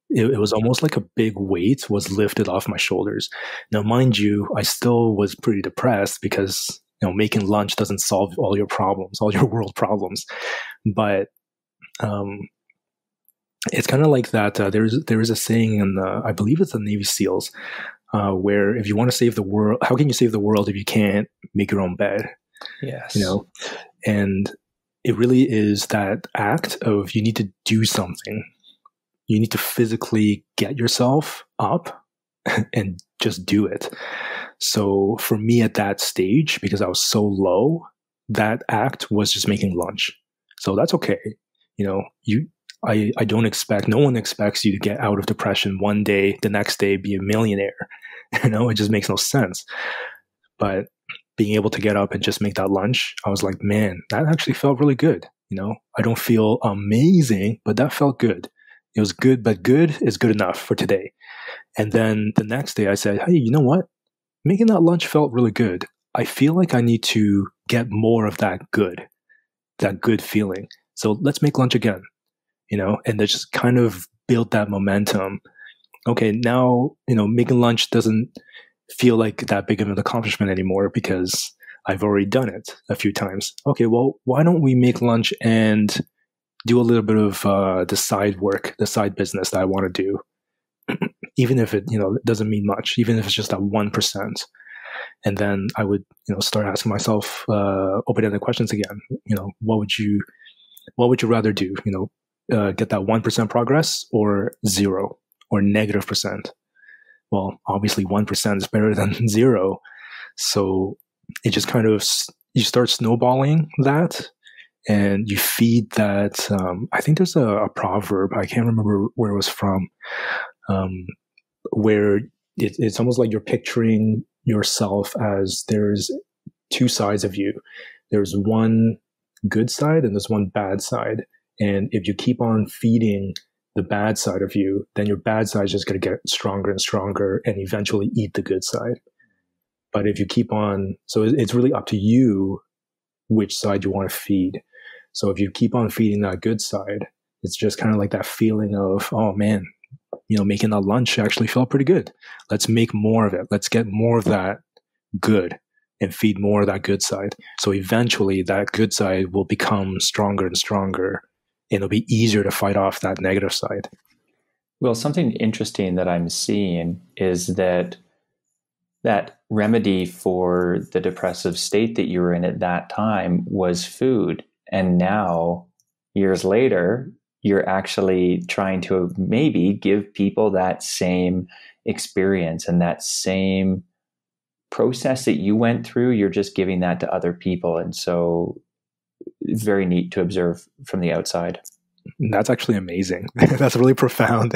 It was almost like a big weight was lifted off my shoulders. Now, mind you, I still was pretty depressed because, making lunch doesn't solve all your problems, all your world problems. But it's kind of like that. There is a saying in I believe it's the Navy SEALs, where if you want to save the world, how can you save the world if you can't make your own bed? Yes. And it really is that act of you need to do something. You need to physically get yourself up and just do it. So for me at that stage, because I was so low, that act was just making lunch. So that's okay. I don't expect, no one expects you to get out of depression one day, the next day be a millionaire. It just makes no sense. But being able to get up and just make that lunch, I was like, man, that actually felt really good. I don't feel amazing, but that felt good. It was good, but good is good enough for today. And then the next day I said, hey, you know what? Making that lunch felt really good. I feel like I need to get more of that good feeling. So let's make lunch again, and they just kind of built that momentum. Okay, now, making lunch doesn't feel like that big of an accomplishment anymore because I've already done it a few times. Okay, well, why don't we make lunch and do a little bit of the side work, the side business that I want to do, even if it doesn't mean much, even if it's just that 1%. And then I would start asking myself open-ended questions again. What would you rather do? Get that 1% progress or 0 or -%? Well, obviously 1% is better than 0. So it just kind of, you start snowballing that. And you feed that. I think there's a proverb, I can't remember where it was from, where it's almost like you're picturing yourself as there's two sides of you. There's one good side and there's one bad side. And if you keep on feeding the bad side of you, then your bad side is just going to get stronger and stronger and eventually eat the good side. But if you keep on, so it's really up to you which side you want to feed. So if you keep on feeding that good side, it's just kind of like that feeling of, oh man, making that lunch actually felt pretty good. Let's make more of it. Let's get more of that good and feed more of that good side. So eventually that good side will become stronger and stronger, and it'll be easier to fight off that negative side. Well, something interesting that I'm seeing is that remedy for the depressive state that you were in at that time was food. And now, years later, you're actually trying to maybe give people that same experience and that same process that you went through, you're just giving that to other people. And so it's very neat to observe from the outside. That's actually amazing. That's really profound.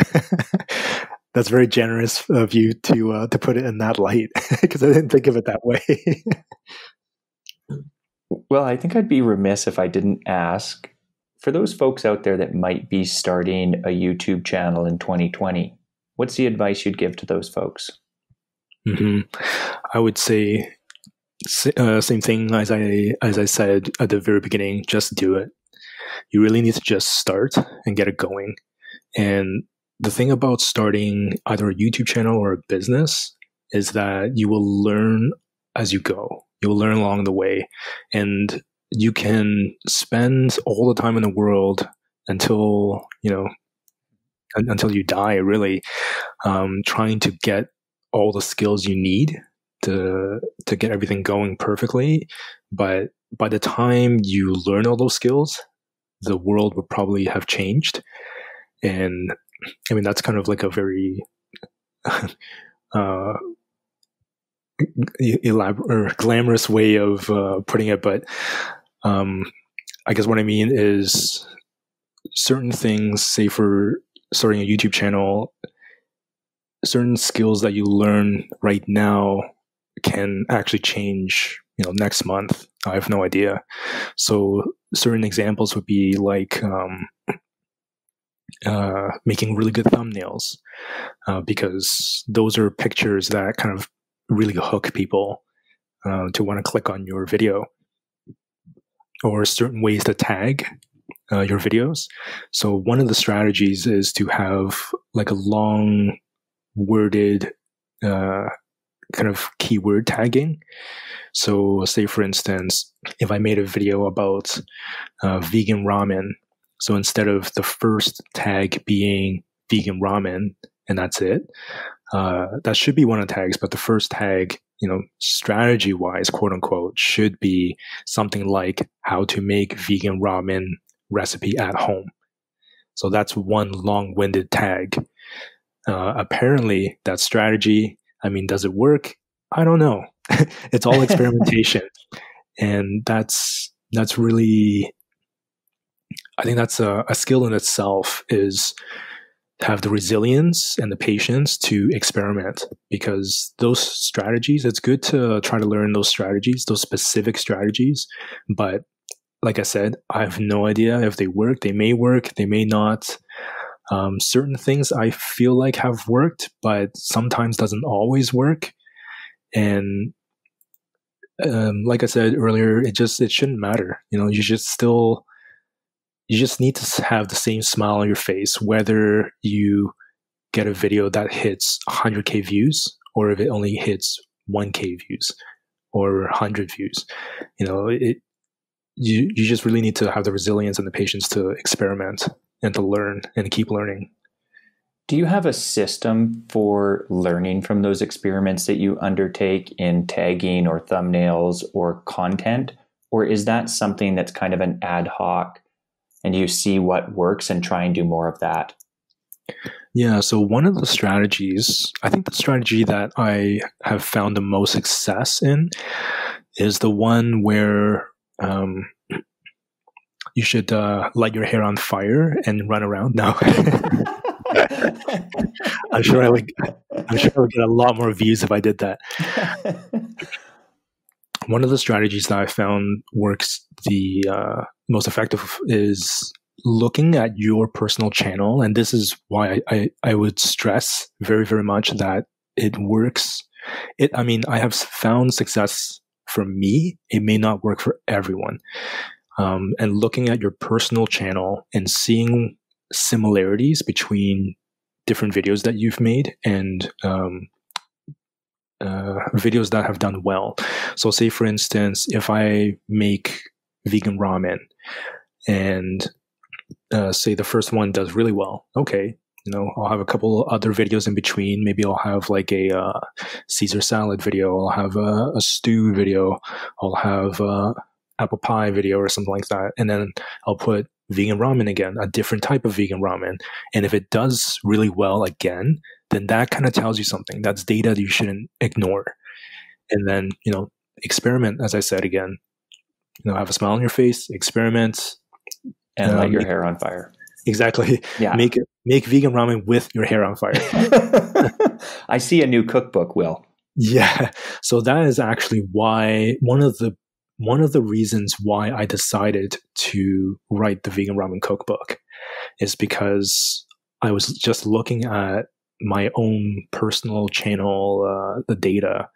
That's very generous of you to put it in that light, because I didn't think of it that way. Well, I think I'd be remiss if I didn't ask, for those folks out there that might be starting a YouTube channel in 2020, what's the advice you'd give to those folks? Mm-hmm. I would say same thing as I said at the very beginning. Just do it. You really need to just start and get it going. And the thing about starting either a YouTube channel or a business is that you will learn as you go. You'll learn along the way, and you can spend all the time in the world until you die, really, trying to get all the skills you need to get everything going perfectly. But by the time you learn all those skills, the world would probably have changed. And I mean, that's kind of like a very elaborate or glamorous way of putting it, but I guess what I mean is certain things, say for starting a YouTube channel, certain skills that you learn right now can actually change, next month. I have no idea. So certain examples would be like making really good thumbnails, because those are pictures that kind of really hook people to want to click on your video, or certain ways to tag your videos. So one of the strategies is to have like a long worded kind of keyword tagging. So say, for instance, if I made a video about vegan ramen, so instead of the first tag being vegan ramen and that's it, that should be one of the tags, but the first tag, strategy wise, quote unquote, should be something like how to make vegan ramen recipe at home. So that's one long-winded tag. Apparently that strategy, does it work? I don't know. It's all experimentation. And that's really, I think that's a skill in itself, is have the resilience and the patience to experiment, because those strategies, it's good to try to learn those strategies, those specific strategies. But like I said, I have no idea if they work. They may work, they may not. Certain things I feel like have worked, but sometimes doesn't always work. And like I said earlier, it shouldn't matter. You just need to have the same smile on your face, whether you get a video that hits 100K views or if it only hits 1K views or 100 views. You just really need to have the resilience and the patience to experiment and to learn and keep learning. Do you have a system for learning from those experiments that you undertake in tagging or thumbnails or content? Or is that something that's kind of an ad hoc, and you see what works and try and do more of that? Yeah, so one of the strategies, I think the strategy that I have found the most success in is the one where you should light your hair on fire and run around. No. I'm sure I would get a lot more views if I did that. One of the strategies that I found works the most effective is looking at your personal channel. And this is why I would stress very, very much that it works. I have found success for me. It may not work for everyone. And looking at your personal channel and seeing similarities between different videos that you've made and videos that have done well. So say, for instance, if I make vegan ramen and say the first one does really well, okay, I'll have a couple other videos in between. Maybe I'll have like a Caesar salad video. I'll have a stew video. I'll have apple pie video or something like that. And then I'll put vegan ramen again, a different type of vegan ramen. And if it does really well again, then that kind of tells you something. That's data that you shouldn't ignore. and then, experiment, as I said again, have a smile on your face, experiment, and light your hair on fire. Exactly. Yeah. Make vegan ramen with your hair on fire. I see a new cookbook, Will. Yeah. So that is actually why one of the reasons why I decided to write the vegan ramen cookbook is because I was just looking at my own personal channel, the data,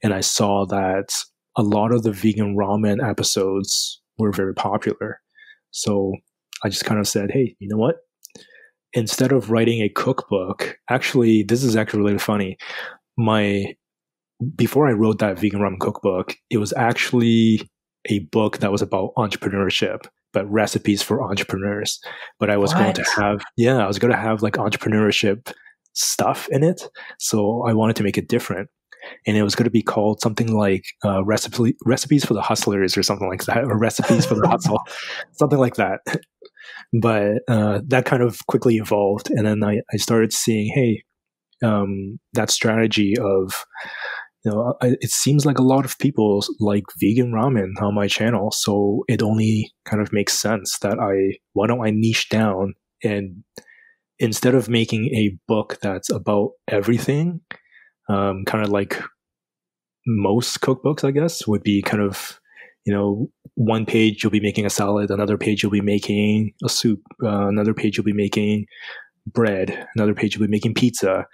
and I saw that a lot of the vegan ramen episodes were very popular. So I just kind of said, hey, you know what? Instead of writing a cookbook, actually, this is actually really funny. Before I wrote that vegan ramen cookbook, it was actually a book that was about entrepreneurship, but recipes for entrepreneurs. But I was going to have like entrepreneurship stuff in it. So I wanted to make it different. And it was going to be called something like recipes for the hustlers or something like that, or recipes for the hustle, something like that. But that kind of quickly evolved. And then I started seeing, hey, that strategy of, it seems like a lot of people like vegan ramen on my channel. So it only kind of makes sense that why don't I niche down, and instead of making a book that's about everything, kind of like most cookbooks, I guess, would be kind of, one page you'll be making a salad, another page you'll be making a soup, another page you'll be making bread, another page you'll be making pizza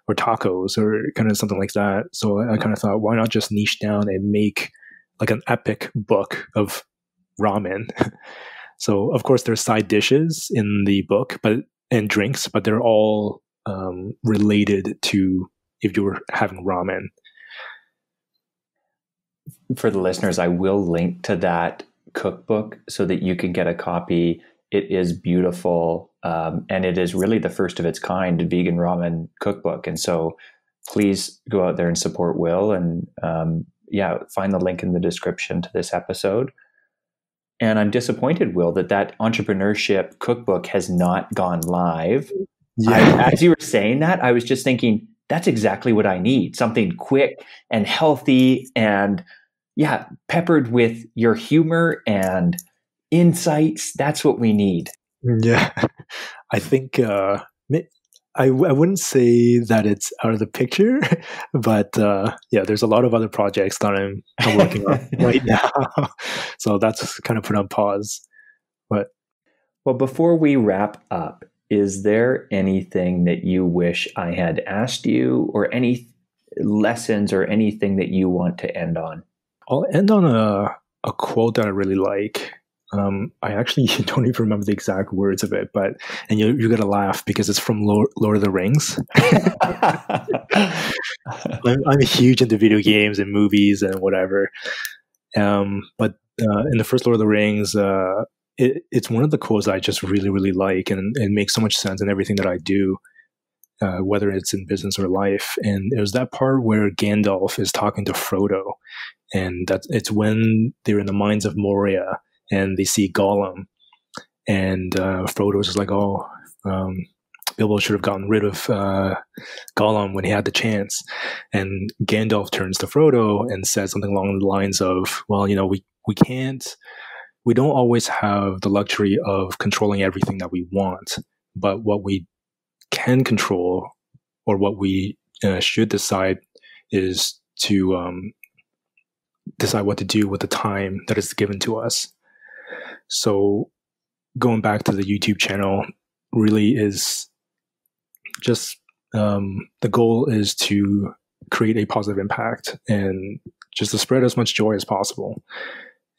or tacos or kind of something like that. So I kind of thought, why not just niche down and make like an epic book of ramen? So of course there's side dishes in the book, and drinks, but they're all related to if you were having ramen. For the listeners, I will link to that cookbook so that you can get a copy. It is beautiful, and it is really the first of its kind vegan ramen cookbook. And so please go out there and support Will, and find the link in the description to this episode. And I'm disappointed, Will, that entrepreneurship cookbook has not gone live. Yeah. As you were saying that, I was just thinking, that's exactly what I need. Something quick and healthy and peppered with your humor and insights. That's what we need. Yeah. I think I wouldn't say that it's out of the picture, but there's a lot of other projects that I'm working on right now. So that's kind of put on pause. But well, before we wrap up, is there anything that you wish I had asked you, or any lessons or anything that you want to end on? I'll end on a quote that I really like. I actually don't even remember the exact words of it, and you're going to laugh because it's from Lord of the Rings. I'm huge into video games and movies and whatever. But in the first Lord of the Rings, it's one of the quotes I just really, really like, and it makes so much sense in everything that I do, whether it's in business or life. And it was that part where Gandalf is talking to Frodo, and it's when they're in the mines of Moria and they see Gollum, and Frodo's just like, Bilbo should have gotten rid of Gollum when he had the chance. And Gandalf turns to Frodo and says something along the lines of, well, we don't always have the luxury of controlling everything that we want, but what we can control, or what we should decide, is to decide what to do with the time that is given to us. So going back to the YouTube channel really is just the goal is to create a positive impact and just to spread as much joy as possible.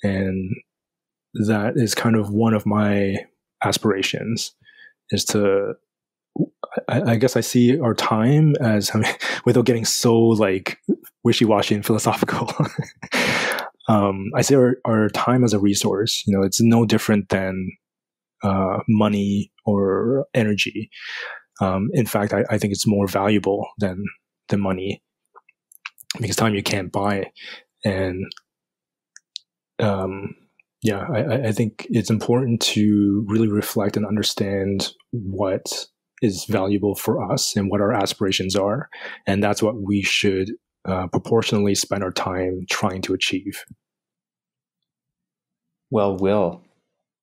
And that is kind of one of my aspirations, is to, I guess I see our time as, without getting so like wishy-washy and philosophical, I see our time as a resource. It's no different than money or energy. In fact, I think it's more valuable than money, because time you can't buy. And I think it's important to really reflect and understand what is valuable for us and what our aspirations are. And that's what we should proportionally spend our time trying to achieve. Well, Will,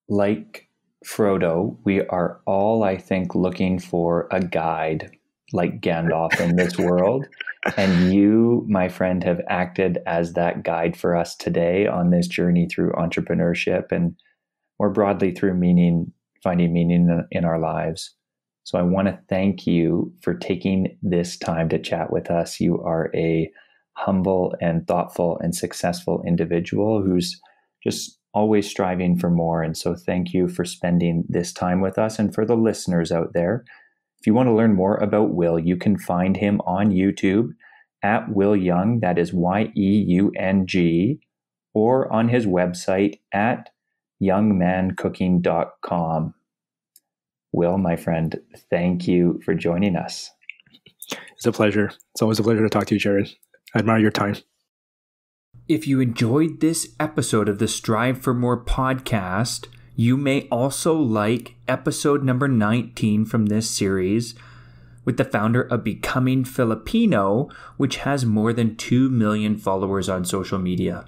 like Frodo, we are all, I think, looking for a guide like Gandalf in this world. And you, my friend, have acted as that guide for us today on this journey through entrepreneurship and more broadly through finding meaning in our lives. So I want to thank you for taking this time to chat with us. You are a humble and thoughtful and successful individual who's just always striving for more. And so thank you for spending this time with us. And for the listeners out there, if you want to learn more about Will, you can find him on YouTube at Wil Yeung, that is YEUNG, or on his website at youngmancooking.com. Will, my friend, thank you for joining us. It's a pleasure. It's always a pleasure to talk to you, Jared. I admire your time. If you enjoyed this episode of the Strive for More podcast, you may also like episode number 19 from this series with the founder of Becoming Filipino, which has more than 2 million followers on social media.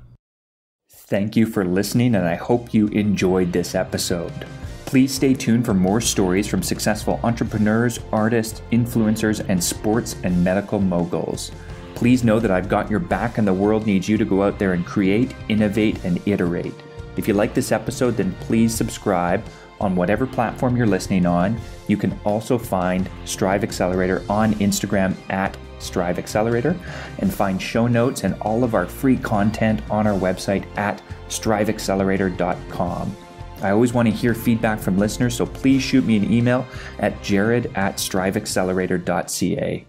Thank you for listening, and I hope you enjoyed this episode. Please stay tuned for more stories from successful entrepreneurs, artists, influencers, and sports and medical moguls. Please know that I've got your back and the world needs you to go out there and create, innovate, and iterate. If you like this episode, then please subscribe on whatever platform you're listening on. You can also find Strive Accelerator on Instagram at Strive Accelerator, and find show notes and all of our free content on our website at striveaccelerator.com. I always want to hear feedback from listeners, so please shoot me an email at jared@striveaccelerator.ca.